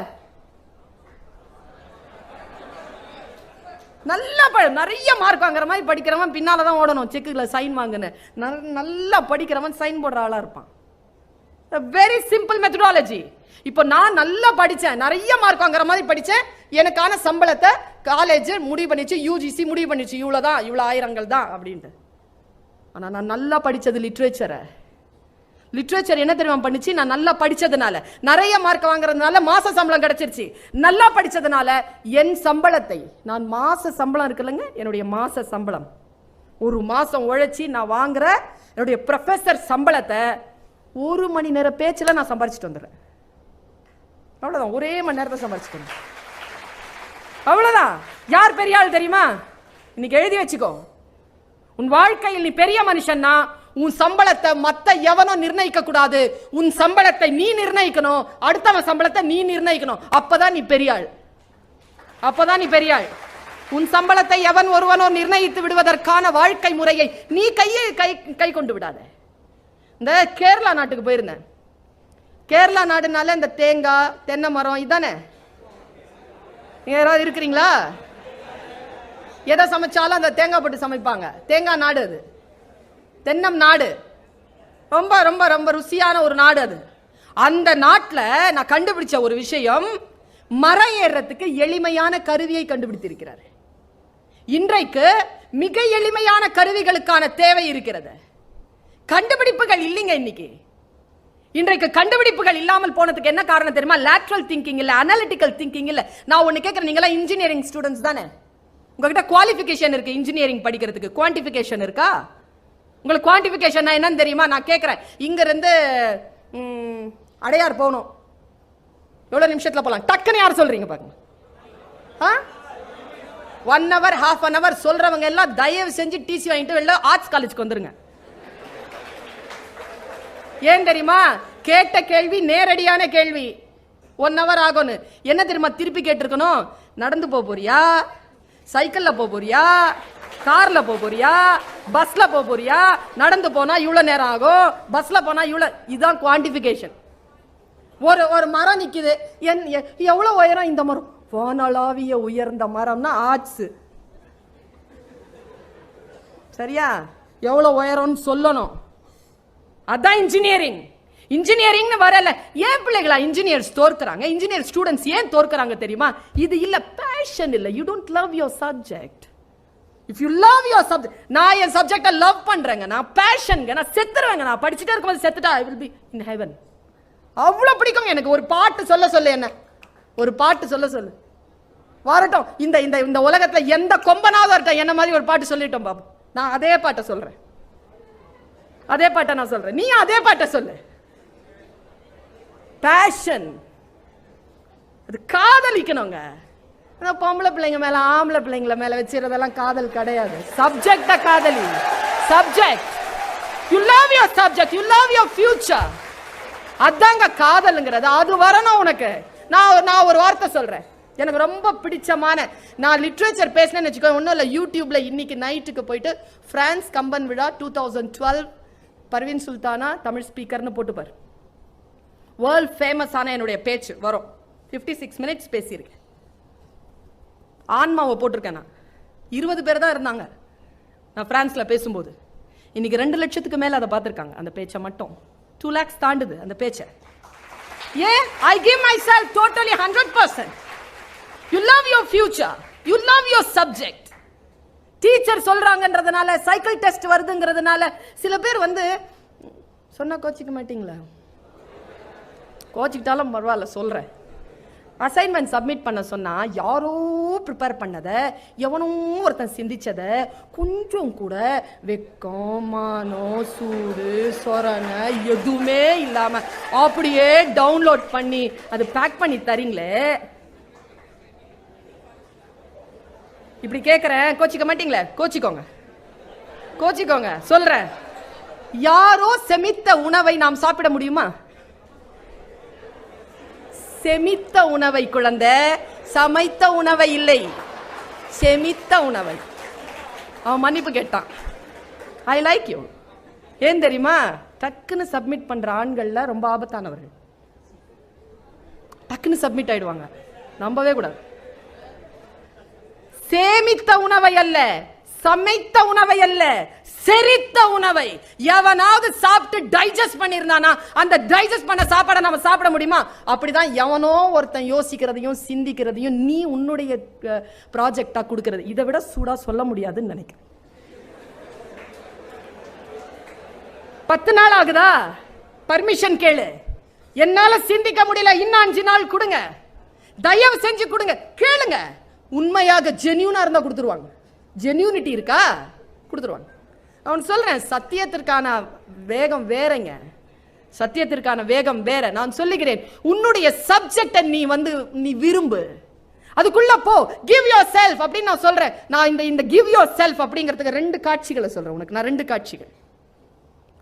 நல்லா நிறைய மார்க் வாங்குற மாதிரி படிக்கிறவன் பின்னாலதான் ஓடணும் செக்குல சைன் வாங்குன்னு. நல்லா படிக்கிறவன் சைன் போடுற ஆளா இருப்பான். Very simple methodology. இப்போ நான் நல்லா படிச்சேன், நிறைய மார்க் வாங்குற மாதிரி படிச்சேன். எனக்கான சம்பளத்தை காலேஜ் முடிவு பண்ணிச்சு, யூஜிசி முடிவு பண்ணிச்சு, இவ்வளவுதான், இவ்வளவு ஆயிரங்கள் தான் அப்படின்ட்டு. ஆனா நான் நல்லா படிச்சது லிட்ரேச்சரை. லிட்ரேச்சர் என்ன தெரியுமா பண்ணிச்சு? நான் நல்லா படிச்சதுனால, நிறைய மார்க் வாங்குறதுனால மாச சம்பளம் கிடைச்சிருச்சு. நல்லா படிச்சதுனால என் சம்பளத்தை, நான் மாச சம்பளம் இருக்குல்லங்க, என்னுடைய மாச சம்பளம், ஒரு மாசம் உழைச்சி நான் வாங்குற என்னுடைய ப்ரொஃபசர் சம்பளத்தை 1 மணி நேர பேச்சில் நான் சம்பாரிச்சிட்டு வந்துடுறேன். அவ்வளவுதான், ஒரே மணி நேரத்தை சம்பாரிச்சிட்டு வந்தேன். அவ்வளவுதான். யார் பெரிய ஆள் தெரியுமா? இன்னைக்கு எழுதி வச்சுக்கோ. உன் வாழ்க்கையில் நீ பெரிய மனுஷன்னா உன் சம்பளத்தை மத்த எவனும் நிர்ணயிக்க கூடாது. உன் சம்பளத்தை நீ நிர்ணயிக்கணும், அடுத்தவன் சம்பளத்தை நீ நிர்ணயிக்கணும். அப்பதான் நீ பெரியாள், அப்பதான் நீ பெரியாள். உன் சம்பளத்தை எவன் ஒருவனோ நிர்ணயித்து விடுவதற்கான வாழ்க்கை முறையை நீ கை கொண்டு விடாத. இந்த கேரளா நாட்டுக்கு போயிருந்தேன். கேரளா நாடுனால இந்த தேங்காய் தென்னை மரம் இதானே. யாராவது இருக்கிறீங்களா? எதை சமைச்சாலும் அந்த தேங்காய் போட்டு சமைப்பாங்க. தேங்காய் நாடு அது, தென்னம் நாடு. ரொம்ப ரொம்ப ரொம்ப ருசியான ஒரு நாடு அது. அந்த நாட்டில் நான் கண்டுபிடிச்ச ஒரு விஷயம், மரம் ஏறுறதுக்கு எளிமையான கருவியை கண்டுபிடித்திருக்கிறார். இன்றைக்கு மிக எளிமையான கருவிகளுக்கான தேவை இருக்கிறது. கண்டுபிடிப்புகள் இல்லைங்க இன்னைக்கு. இன்றைக்கு கண்டுபிடிப்புகள் இல்லாமல் போனதுக்கு என்ன காரணம் தெரியுமா? லேட்ரல் திங்கிங் இல்ல, அனலிட்டிக்கல் திங்கிங் இல்ல. நான் ஒன்னு கேட்கிறேன், நீங்க எல்லாம் இன்ஜினியரிங் ஸ்டூடெண்ட்ஸ் தானே? உங்ககிட்ட குவாலிஃபிகேஷன் இருக்கு இன்ஜினியரிங் படிக்கிறதுக்கு, குவான்டிஃபிகேஷன் இருக்கா? உங்களுக்கு குவான்டிஃபிகேஷன் என்னன்னு தெரியுமா? நான் கேட்கிறேன், இங்க இருந்து அடையார் போகணும், எவ்வளவு நிமிஷத்துல போலாம்? டக்குன்னு யார் சொல்றீங்க பாருங்க. 1 hour, half an hour சொல்றவங்க எல்லாம் தயவு செஞ்சு டிசி வாங்கிட்டு வெளில ஆர்ட்ஸ் காலேஜ்க்கு வந்துருங்க. ஏன் தெரியுமா? கேட்ட கேள்வி நேரடியான கேள்வி. 1 hour ஆகும்னு என்ன தெரியுமா திருப்பி கேட்டிருக்கணும்? நடந்து போறியா, சைக்கிள்ல போறியா, கார்ல போறியா, பஸ்ல போறியா? நடந்து போனா இவ்வளவு நேரம் ஆகும், பஸ்ல போனா இவ்வளவு. இதுதான் குவான்டிஃபிகேஷன். ஒரு மரம் நிக்குது, எவ்வளவு உயரம் இந்த மரம்? வானளாவிய உயர்ந்த மரம்னா ஆர்ட்ஸ். சரியா? எவ்வளவு உயரம்னு சொல்லணும். அதான் இன்ஜினியரிங். இன்ஜினியரிங் வரல. ஏன் பிள்ளைகளா இன்ஜினியர்ஸ் தோற்கறாங்க? இன்ஜினியர் ஸ்டூடெண்ட்ஸ் ஏன் தோற்கறாங்க தெரியுமா? இது இல்ல, பேஷன் இல்ல. You don't love your subject. If you love your subject, நான் என் சப்ஜெக்ட லவ் பண்றேங்க, நான் பேஷன்ங்க, நான் செத்துருவேங்க. நான் படிச்சுட்டே இருக்கும்போது செத்துட்டா I will be in heaven. அவ்வளவு பிடிக்கும் எனக்கு. ஒரு பாட்டு சொல்ல என்ன, ஒரு பாட்டு சொல்ல வரட்டும். இந்த இந்த இந்த உலகத்துல எந்த கொம்பனாவது வரட்டும், என்ன மாதிரி ஒரு பாட்டு சொல்லிட்டோம் பாபு. நான் அதே பாட்டை சொல்றேன், அதே பாட்டை நான் சொல்றேன், நீ அதே பாட்டை சொல்லு. பேஷன், அது காதலிக்கணுங்க. பொம்பளை பிள்ளைங்க மேல ஆம்பளை பிள்ளைங்கள மேல வச்சிருந்ததெல்லாம் காதல் கிடையாது. சப்ஜெக்ட காதலி. Subject, you love your subject, you love your future. அதாங்க காதல்ங்கிறது. அது வரணும் உனக்கு. நான் ஒரு வார்த்தை சொல்றேன், எனக்கு ரொம்ப பிடிச்சமான. நான் லிட்ரேச்சர் பேசினேன்னு வச்சுக்கோ, ஒன்றும் இல்லை, யூடியூப்ல இன்னைக்கு நைட்டுக்கு போயிட்டு பிரான்ஸ் கம்பன் விழா 2012 பர்வீன் சுல்தானா தமிழ் ஸ்பீக்கர்னு போட்டுப்பார். வேர்ல்ட் ஃபேமஸான என்னுடைய பேச்சு வரும். 56 minutes பேசியிருக்கேன். ஆன்மாவை போட்டிருக்கேன். நான் 20 பேர் தான் இருந்தாங்க நான் பிரான்ஸ்ல பேசும்போது. இன்னைக்கு 2 லட்சத்துக்கு மேல அதை பார்த்திருக்காங்க. அந்த பேச்சை மட்டும் 2 lakhs தாண்டுது அந்த பேச்சை. ஏன்? I give myself totally 100%. You love your future, you love your subject. Teacher சொல்றாங்கன்றதுனால, சைக்கிள் டெஸ்ட் வருதுங்கிறதுனால சில பேர் சொன்னா கோச்சிக்க மாட்டீங்களா? கோச்சிக்கிட்டாலும் பரவாயில்ல சொல்றேன். அசைன்மெண்ட் சப்மிட் பண்ண சொன்னா யாரோ ப்ரிப்பேர் பண்ணத, எவனோ ஒருத்தன் சிந்திச்சத கொஞ்சம் கூட வெக்கம், மானம், சூடு, சொரணை எதுவுமே இல்லாம அப்படியே டவுன்லோட் பண்ணி அது பேக் பண்ணி தரீங்களே. இப்படி கேட்கிறேன், கோச்சிக்க மாட்டீங்களே? கோச்சிக்கோங்க சொல்றேன். யாரோ செமித்த உணவை நாம் சாப்பிட முடியுமா? செமித்த உணவை குழந்தை, சமைத்த உணவை இல்லை, செமித்த உணவை. அவன் மன்னிப்பு கேட்டான். I like you. ஏன் தெரியுமா? டக்குன்னு சப்மிட் பண்ற ஆண்கள்ல ரொம்ப ஆபத்தானவர்கள். டக்குன்னு சப்மிட் ஆயிடுவாங்க, நம்பவே கூடாது. சேமித்த உணவை அல்ல, சமைத்த உணவை அல்ல, செரித்த உணவை எவனாவது சாப்பிட்டு டைஜஸ்ட் பண்ணிருந்தானா அந்த டைஜஸ்ட் பண்ண சாப்பாடை நம்ம சாப்பிட முடியுமா? அப்படிதான் எவனோ ஒருத்தன் யோசிக்கிறதையும் சிந்திக்கிறதையும் நீ உன்னுடைய ப்ராஜெக்டா கொடுக்கிறது. இதை விட சூடா சொல்ல முடியாதுன்னு நினைக்கிறேன். 10 நாள் ஆகுதா? பர்மிஷன் கேளு. என்னால சிந்திக்க முடியல, இன்னும் 5 நாள் கொடுங்க, தயவு செஞ்சு கொடுங்க. கேளுங்க. உண்மையாக ஜென்யூனா இருந்தா கொடுத்துருவாங்க. ஜென்யூனிட்டி இருக்கா? கொடுத்துருவாங்க. அவன் சொல்றேன், சத்தியத்திற்கான வேகம் வேறங்க, சத்தியத்திற்கான வேகம் வேற. நான் சொல்லுகிறேன், உன்னுடைய சப்ஜெக்ட நீ விரும்பு, அதுக்குள்ள போ, கிவ் யோர் செல்ஃப் அப்படின்னு நான் சொல்றேன். நான் இந்த கிவ் யோர் செல்ஃப் அப்படிங்கிறதுக்கு 2 காட்சிகளை சொல்றேன் உனக்கு. நான் 2 காட்சிகள்.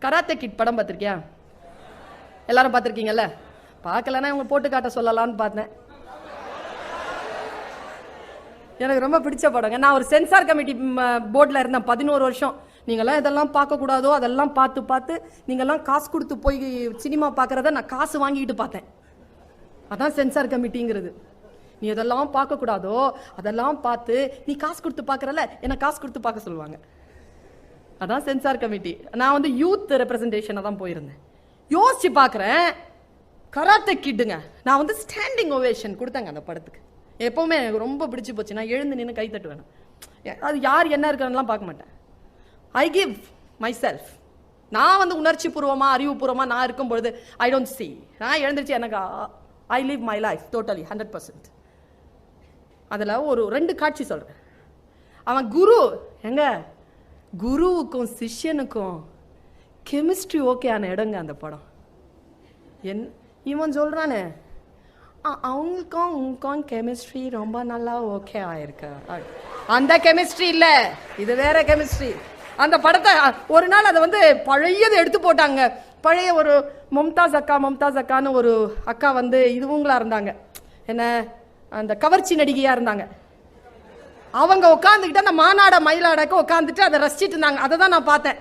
கராத்தே கிட் படம் பார்த்திருக்கியா? எல்லாரும் பார்த்திருக்கீங்கல்ல? பார்க்கலன்னா இவங்க போட்டு காட்ட சொல்லலாம்னு பார்த்தேன். எனக்கு ரொம்ப பிடிச்ச படங்க. நான் ஒரு சென்சார் கமிட்டி போர்டில் இருந்தேன் 11 வருஷம். நீங்களாம் இதெல்லாம் பார்க்கக்கூடாதோ அதெல்லாம் பார்த்து நீங்கள்லாம் காசு கொடுத்து போய் சினிமா பார்க்குறத நான் காசு வாங்கிட்டு பார்த்தேன். அதான் சென்சார் கமிட்டிங்கிறது. நீ எதெல்லாம் பார்க்கக்கூடாதோ அதெல்லாம் பார்த்து நீ காசு கொடுத்து பார்க்குறல, என்ன காசு கொடுத்து பார்க்க சொல்லுவாங்க. அதான் சென்சார் கமிட்டி. நான் வந்து யூத் ரெப்ரசன்டேஷனை தான் போயிருந்தேன். யோசிச்சு பார்க்குறேன், கராத்தே கிட்டுங்க. நான் வந்து ஸ்டாண்டிங் ஓவேஷன் கொடுத்தேங்க அந்த படத்துக்கு. எப்பவுமே எனக்கு ரொம்ப பிடிச்சி போச்சு. நான் எழுந்து நின்று கை தட்டுவேன். அது யார் என்ன இருக்கிறலாம் பார்க்க மாட்டேன். I give my self. நான் வந்து உணர்ச்சி பூர்வமாக அறிவுபூர்வமாக நான் இருக்கும் பொழுது ஐ டோன்ட் சி. நான் எழுந்திரிச்சு எனக்கு I live my life totally 100%. அதில் ஒரு 2 காட்சி சொல்கிறேன். அவன் குரு எங்க குருவுக்கும் சிஷ்யனுக்கும் கெமிஸ்ட்ரி ஓகே ஆன இடங்க அந்த படம். இவன் சொல்கிறானே அவங்களுக்கும் உங்களுக்கும் கெமிஸ்ட்ரி ரொம்ப நல்லா ஓகே ஆயிருக்கு. அந்த கெமிஸ்ட்ரி இல்லை, இது வேற கெமிஸ்ட்ரி. அந்த படத்தை ஒரு நாள் அதை வந்து பழையதை எடுத்து போட்டாங்க. பழைய ஒரு மும்தாஸ் அக்கான்னு ஒரு அக்கா வந்து இதுவங்களா இருந்தாங்க, என்ன அந்த கவர்ச்சி நடிகையா இருந்தாங்க. அவங்க உட்காந்துக்கிட்டு அந்த மாநாட மயிலாடக்க உட்காந்துட்டு அதை ரசிச்சிட்டு இருந்தாங்க. அதை தான் நான் பார்த்தேன்.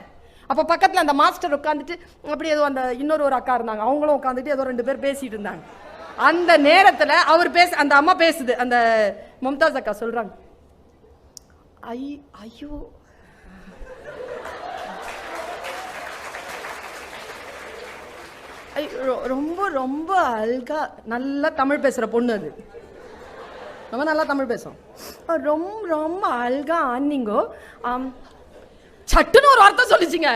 அப்போ பக்கத்தில் அந்த மாஸ்டர் உட்காந்துட்டு அப்படி ஏதோ அந்த ஒரு அக்கா இருந்தாங்க, அவங்களும் உட்காந்துட்டு ஏதோ 2 பேர் பேசிட்டு இருந்தாங்க. அந்த நேரத்தில் அவர் அந்த அம்மா பேசுது, அந்த மும்தாஸ் அக்கா சொல்றாங்க, ஐயோ ரொம்ப ரொம்ப அழகா நல்லா தமிழ் பேசுற பொண்ணு, அது ரொம்ப நல்லா தமிழ் பேசும், ரொம்ப ரொம்ப அழகா ஆனிங்கோ. சட்டுன்னு ஒரு வார்த்தை சொல்லிச்சுங்க.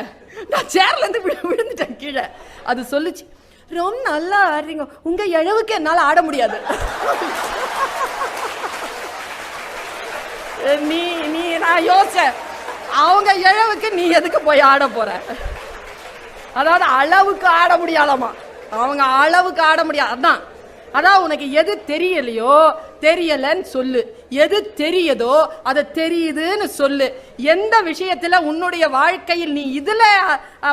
நான் சேர்ல இருந்து விழுந்துட்டேன் கீழே. அது சொல்லிச்சு, ரொம்ப நல்லா ஆடுறீங்க, உங்க இழவுக்கு என்னால ஆட முடியாது. நான் யோசிச்சேன், அவங்க இழவுக்கு நீ எதுக்கு போய் ஆட போற? அதாவது அளவுக்கு ஆட முடியாதமா, அவங்க அளவுக்கு ஆட முடியாது. அதான் உனக்கு எது தெரியலையோ தெரியலன்னு சொல்லு, எது தெரியுதோ அதை தெரியுதுன்னு சொல்லு. எந்த விஷயத்துல உன்னுடைய வாழ்க்கையில் நீ இதுல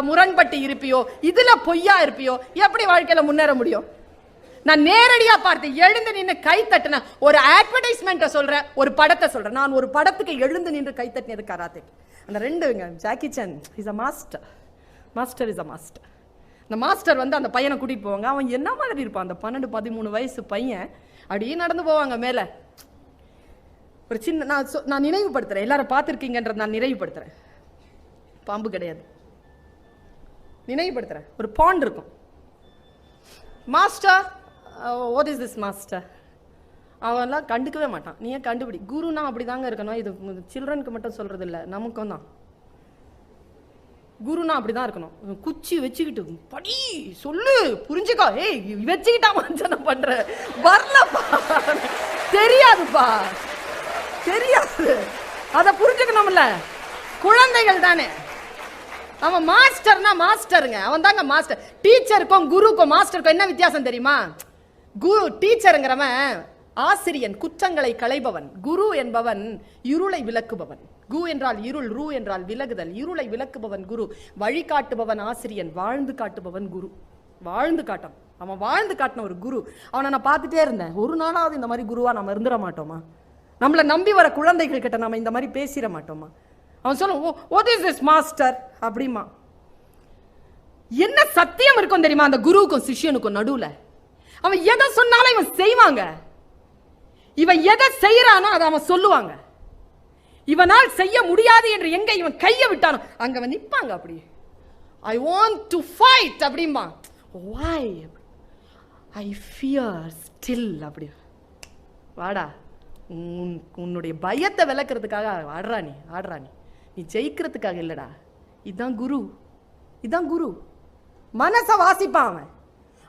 முரண்பட்டு இருப்பியோ, இதுல பொய்யா இருப்பியோ, எப்படி வாழ்க்கையில முன்னேற முடியும்? நான் நேரடியா பார்த்து எழுந்து நின்று கை தட்டின ஒரு அட்வர்டைஸ்மெண்ட்டை சொல்றேன், ஒரு படத்தை சொல்றேன். நான் ஒரு படத்துக்கு எழுந்து நின்று கை தட்டினது கராத்தே. அந்த 2ங்க, Jackie Chan is a master is a master. அந்த மாஸ்டர் வந்து அந்த பையனை கூட்டிட்டு போவாங்க. அவன் என்ன மாதிரி இருப்பான், அந்த 12-13 வயசு பையன். அப்படியே நடந்து போவாங்க மேல. ஒரு சின்ன நான் நினைவுபடுத்துறேன், எல்லாரும் பார்த்துருக்கீங்கன்றது நான் நினைவுபடுத்துறேன். பாம்பு கிடையாது, நினைவுபடுத்துறேன். ஒரு பாண்ட் இருக்கும். Master, what is this master? அவன்லாம் கண்டுக்கவே மாட்டான். நீ ஏன் கண்டுபிடி. குருனா அப்படிதாங்க இருக்கணும். இது சில்ட்ரனுக்கு மட்டும் சொல்றது இல்லை, நமக்கும் தான். குருனா அப்படிதான் இருக்கணும். குச்சி வச்சுக்கிட்டு படி சொல்லு புரிஞ்சுக்கோ, ஏய் வச்சுக்கிட்டா மஞ்சனம் பண்ற வரலப்பா, தெரியாதுப்பா, தெரியாது, அதை புரிஞ்சுக்கணும்ல. குழந்தைகள் தானே. அவன் மாஸ்டர்னா மாஸ்டருங்க, அவன் தாங்க மாஸ்டர். டீச்சருக்கும் குருக்கும் மாஸ்டருக்கும் என்ன வித்தியாசம் தெரியுமா? குரு டீச்சருங்கிறவன் ஆசிரியன், குற்றங்களை களைபவன். குரு என்பவன் இருளை விளக்குபவன். கு என்றால் இருள், ரு என்றால் விலகுதல். இருளை விளக்குபவன் குரு, வழிகாட்டுபவன் ஆசிரியன், வாழ்ந்து காட்டுபவன் குரு. வாழ்ந்து காட்டான், அவன் வாழ்ந்து காட்டின ஒரு குரு. அவனை நான் பார்த்துட்டே இருந்தேன். ஒரு நாளாவது இந்த மாதிரி குருவா நம்ம இருந்துட மாட்டோமா? நம்மளை நம்பி வர குழந்தைகள் கிட்ட நம்ம இந்த மாதிரி பேசிட மாட்டோமா? அவன் சொல்லுவான், வாட் இஸ் திஸ் மாஸ்டர் அப்படிமா. என்ன சத்தியம் இருக்கும் தெரியுமா அந்த குருவுக்கும் சிஷ்யனுக்கும் நடுவுல? அவன் எதை சொன்னாலும் இவன் செய்வாங்க. இவன் எதை செய்யறானோ அதை அவன் சொல்லுவாங்க. இவனால் செய்ய முடியாது என்று எங்க இவன் கையை விட்டானோ அங்க அவன் நிப்பாங்க. அப்படி ஐ வாண்ட் டு ஃபைட் அப்படிமா. why I fear still அப்படி. வாடா, உன்னுடைய பயத்தை விளக்குறதுக்காக ஆடுறா நீ ஜெயிக்கிறதுக்காக இல்லடா. இதுதான் குரு, இதுதான் குரு. மனசை வாசிப்பான் அவன்.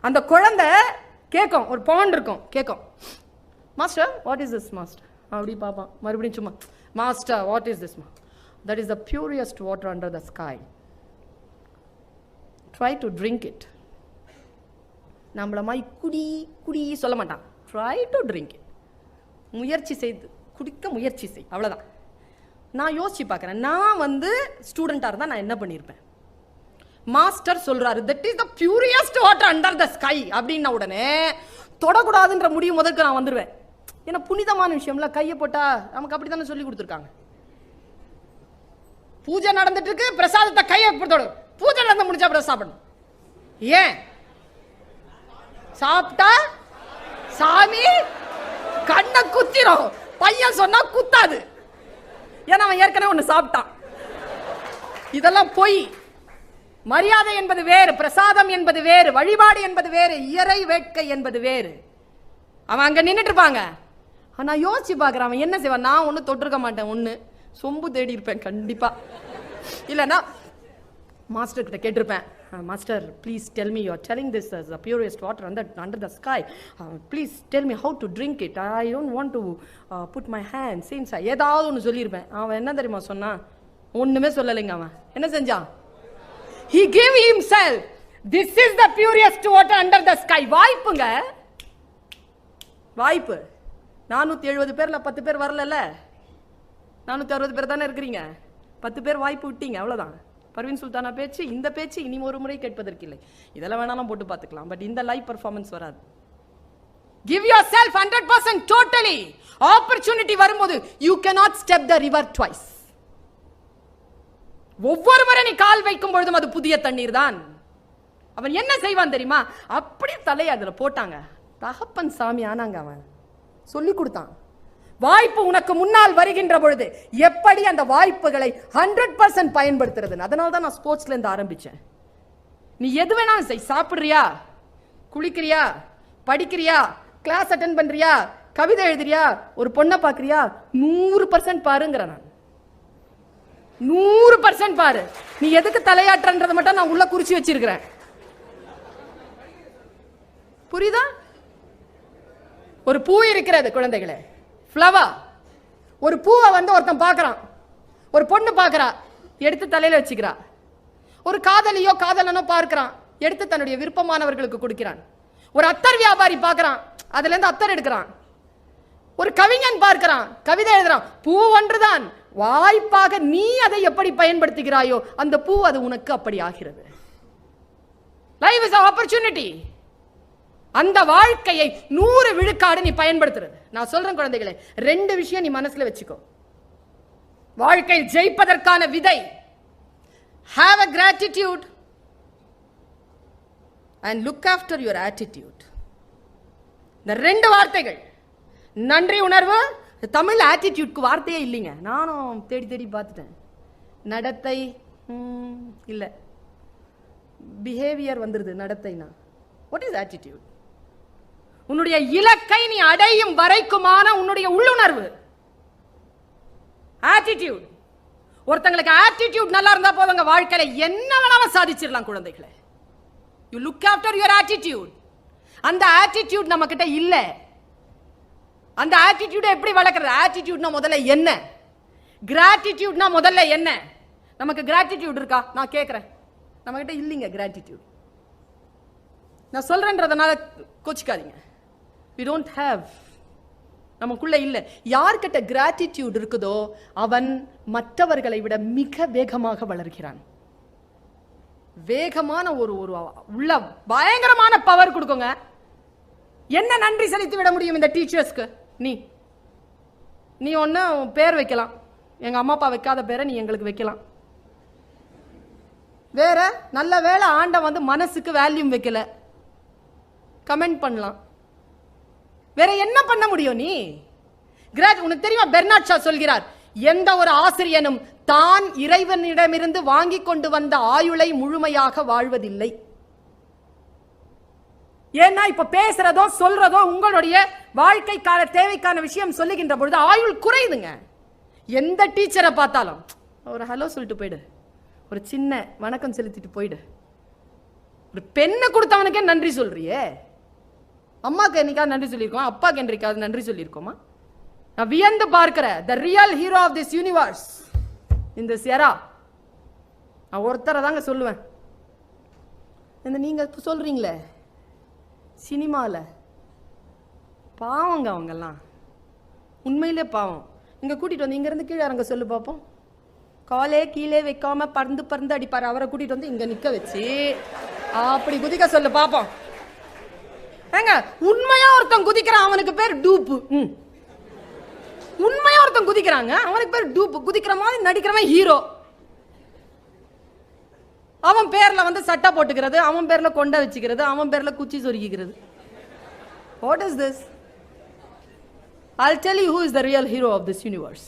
அந்த குழந்தை கேட்கும், ஒரு பாண்ட் இருக்கும், கேட்கும், master what is this master அப்படி பார்ப்பான். மறுபடியும் சும்மா, master what is this? That is the purest water under the sky, try to drink it. நம்மள மாதிரி குடி குடி சொல்ல மாட்டான், ட்ரை டு ட்ரிங்க் இட். முயற்சி செய்து குடிக்க முயற்சி செய், அவ்வளவுதான். நான் யோசிச்சு பார்க்குறேன், நான் ஸ்டூடெண்டாக இருந்தால் நான் என்ன பண்ணியிருப்பேன்? மாஸ்டர் சொல்றாரு that is the purest water under the sky அப்படின்ன உடனே தொடக்கூடாதுன்ற முடிவு முதல்க்கு நான் வந்துடுவேன். ஏன்னா புனிதமான விஷயம்ல, கையை போட்டா நமக்கு அப்படி தானே சொல்லி கொடுத்துருக்காங்க. பூஜை நடந்துட்டு இருக்கு, பிரசாதத்தை கையை தொடு, பூஜை நடந்து முடிச்சா அப்புறம் சாப்பிடணும். ஏன் சாப்பிட்டா சாமி கண்ணை குத்திரும், பையன் சொன்னா குத்தாது, ஏன்னா அவன் ஏற்கனவே ஒண்ணு சாப்பிட்டான். இதெல்லாம் பொய். மரியாதை என்பது வேறு, பிரசாதம் என்பது வேறு, வழிபாடு என்பது வேறு, இறை வேட்கை என்பது வேறு. அவன் அங்க நின்றுட்டு இருப்பாங்க. நான் யோசிச்சு பார்க்குறேன் அவன் என்ன செய்வான். நான் ஒன்றும் தொட்டிருக்க மாட்டேன், ஒன்று சொம்பு தேடி இருப்பேன் கண்டிப்பா, இல்லைன்னா மாஸ்டர் கிட்ட கேட்டிருப்பேன், master please tell me you are telling this as the purest water under the sky, please tell me how to drink it, I don't want to put my hands inside. ஏதாவது ஒன்று சொல்லியிருப்பேன். அவன் என்ன தெரியுமா சொன்னான்? ஒண்ணுமே சொல்லலைங்க. அவன் என்ன செஞ்சான்? he gave himself, this is the purest water under the sky. வாய்ப்புங்க, வாய்ப்பு. 470 பேர்ல 10 பேர் வரல, 460 பேர் தானே இருக்கிறீங்க, 10 பேர் வாய்ப்பு விட்டீங்க, அவ்வளவுதான். பர்வீன் சுல்தானா பேச்சு, இந்த பேச்சு இனி ஒரு முறை கேட்பதற்கு இல்லை. இதெல்லாம் வேணாலும் போட்டு பார்த்துக்கலாம், பட் இந்த லைவ் பெர்ஃபார்மன்ஸ் வராது. Give yourself 100% totally. Opportunity வரும்போது you cannot step the river twice. ஒவ்வொரு முறை நீ கால் வைக்கும் பொழுதும் அது புதிய தண்ணீர் தான். அவன் என்ன செய்வான் தெரியுமா? அப்படி தலையை அதுல போட்டாங்க, தகப்பன் சாமி ஆனாங்க. அவன் சொல்லி கொடுத்தான். வாய்ப்பு உனக்கு முன்னால் வருகின்ற பொழுது எப்படி அந்த வாய்ப்புகளை 100% பயன்படுத்துறது. அதனால தான் நான் ஸ்போர்ட்ஸ்ல இருந்து ஆரம்பிச்சேன். நீ எது வேணாலும் செய், சாப்பிடுறியா, குளிக்கிறியா, படிக்கிறியா, கிளாஸ் அட்டென்ட் பண்றியா, கவிதை எழுதுறியா, ஒரு பொண்ணை பாக்குறியா, 100% பாருங்கிற. நான் 100% பாரு. நீ எதுக்கு தலையாற்றன்றதை மட்டும் நான் உள்ள குறிச்சு வச்சிருக்கிறேன். புரியுதா? ஒரு பூ இருக்கிறது குழந்தைகளே, ஃப்ளவர். ஒரு பூவை ஒருத்தன் பார்க்கறான், ஒரு பொண்ணு பார்க்கறா, எடுத்து தலையில வச்சுக்கிறா. ஒரு காதலியோ காதலனோ பார்க்கறான், எடுத்து தன்னுடைய விருப்பமானவர்களுக்கு கொடுக்கிறான். ஒரு அத்தர் வியாபாரி பார்க்கறான், அதுல இருந்து அத்தர் எடுக்கிறான். ஒரு கவிஞன் பார்க்கறான், கவிதை எழுதுறான். பூ ஒன்றுதான், வாய்ப்பாக நீ அதை எப்படி பயன்படுத்துகிறாயோ அந்த பூ அது உனக்கு அப்படி ஆகிறது. Life is an opportunity. அந்த வாழ்க்கையை 100 விழுக்காடு நீ பயன்படுத்துறது. நான் சொல்றேன் குழந்தைகளே, 2 விஷயம் நீ மனசுல வச்சுக்கோ. வாழ்க்கையில் ஜெயிப்பதற்கான விதை, have a gratitude and look after your attitude. இந்த 2 வார்த்தைகள், நன்றி உணர்வு. தமிழ் ஆட்டிடியூட்க்கு வார்த்தையே இல்லைங்க, நானும் தேடி தேடி பார்த்துட்டேன். நடத்தை இல்ல, பிஹேவியர் வந்துருது நடத்தைனா. What is attitude? உன்னுடைய இலக்கை நீ அடையும் வரைக்குமான உன்னுடைய உள்ளுணர்வு. ஆட்டிடியூட். ஒருத்தங்களுக்கு ஆட்டிடியூட் நல்லா இருந்தா போதுங்க, வாழ்க்கையில என்ன வேணாலும் சாதிச்சிடலாம் குழந்தைகளே. You look after your attitude. அந்த ஆட்டிடியூட் நம்ம கிட்ட இல்ல. அந்த ஆட்டிடியூட் எப்படி வளர்க்கிறது? ஆட்டிடியூட்னா முதல்ல என்ன, கிராட்டிடியூட்னா முதல்ல என்ன? நமக்கு கிராட்டிடியூட் இருக்கா? நான் கேட்கிறேன். நம்ம கிட்ட இல்லைங்க கிராட்டிடியூட். நான் சொல்றேன்றதுனால கோச்சிக்காதீங்க. we don't have, நமக்குள்ள இல்ல. யார்கிட்ட கிராட்டிடியூட் இருக்குதோ அவன் மற்றவர்களை விட மிக வேகமாக வளர்கிறான். வேகமான ஒரு உள்ள பயங்கரமான பவர் கொடுக்குங்க. என்ன நன்றி செலுத்தி விட முடியும் இந்த டீச்சர்ஸ்க்கு? நீ ஒன்னு பேர் வைக்கலாம், எங்க அம்மா அப்பா வைக்காத பேரை நீ எங்களுக்கு வைக்கலாம். வேற நல்ல வேளை ஆண்ட மனசுக்கு வேல்யூம் வைக்கல, கமெண்ட் பண்ணலாம். வேற என்ன பண்ண முடியும் நீ? உனக்கு தெரியுமா, பெர்னாட் ஷா சொல்கிறார், எந்த ஒரு ஆசிரியனும் தான் இறைவனிடமிருந்து வாங்கி கொண்டு வந்த ஆயுளை முழுமையாக வாழ்வதில்லை. ஏன்னா இப்ப பேசுறதோ சொல்றதோ உங்களுடைய வாழ்க்கைக்கான தேவைக்கான விஷயம் சொல்லுகின்ற பொழுது ஆயுள் குறையுதுங்க. எந்த டீச்சரை பார்த்தாலும் ஒரு ஹலோ சொல்லிட்டு போயிடு, ஒரு சின்ன வணக்கம் செலுத்திட்டு போயிடு. ஒரு பெண்ணை கொடுத்தவனுக்கே நன்றி சொல்றியே, அம்மாக்கு என்னைக்காவது நன்றி சொல்லியிருக்கோம், அப்பாக்கு என்றைக்காவது நன்றி சொல்லியிருக்கோமா? நான் வியந்து பார்க்கிற the real hero of this universe in this era நான் ஒருத்தரை தாங்க சொல்லுவேன். இந்த நீங்க சொல்றீங்களே சினிமால, பாவங்க அவங்கெல்லாம் உண்மையிலே பாவம். இங்க கூட்டிட்டு வந்து இங்க இருந்து கீழே இறங்க சொல்லு பாப்போம். காலே கீழே வைக்காம பறந்து பறந்து அடிப்பாரு. அவரை கூட்டிட்டு வந்து இங்க நிக்க வச்சு அப்படி குதிக்க சொல்லு பாப்போம். ஏங்க உண்மையா ஒருத்தன் குதிக்கிறான், அவனுக்கு பேர் டூப்பு. உண்மையா ஒருத்தன் குதிக்கிறாங்க, அவனுக்கு பேர் டூப்பு. குதிக்கிற மாதிரி நடிக்கிறவன் ஹீரோ. அவன் பேர்ல வந்து சட்டை போட்டுக்கிறது, அவன் பேர்ல கொண்டை வச்சுக்கிறது, அவன் பேர்ல குச்சி சொருகிக்கிறது. What is this? I'll tell you who is the real hero of this universe.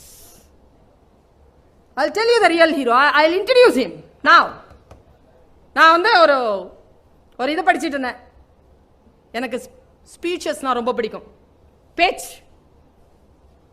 I'll tell you the real hero. I'll introduce him now. நான் வந்து ஒரு இதை படிச்சிட்டு இருந்தேன். எனக்கு ஸ்பீச்சஸ்னா ரொம்ப பிடிக்கும், பேச்சு.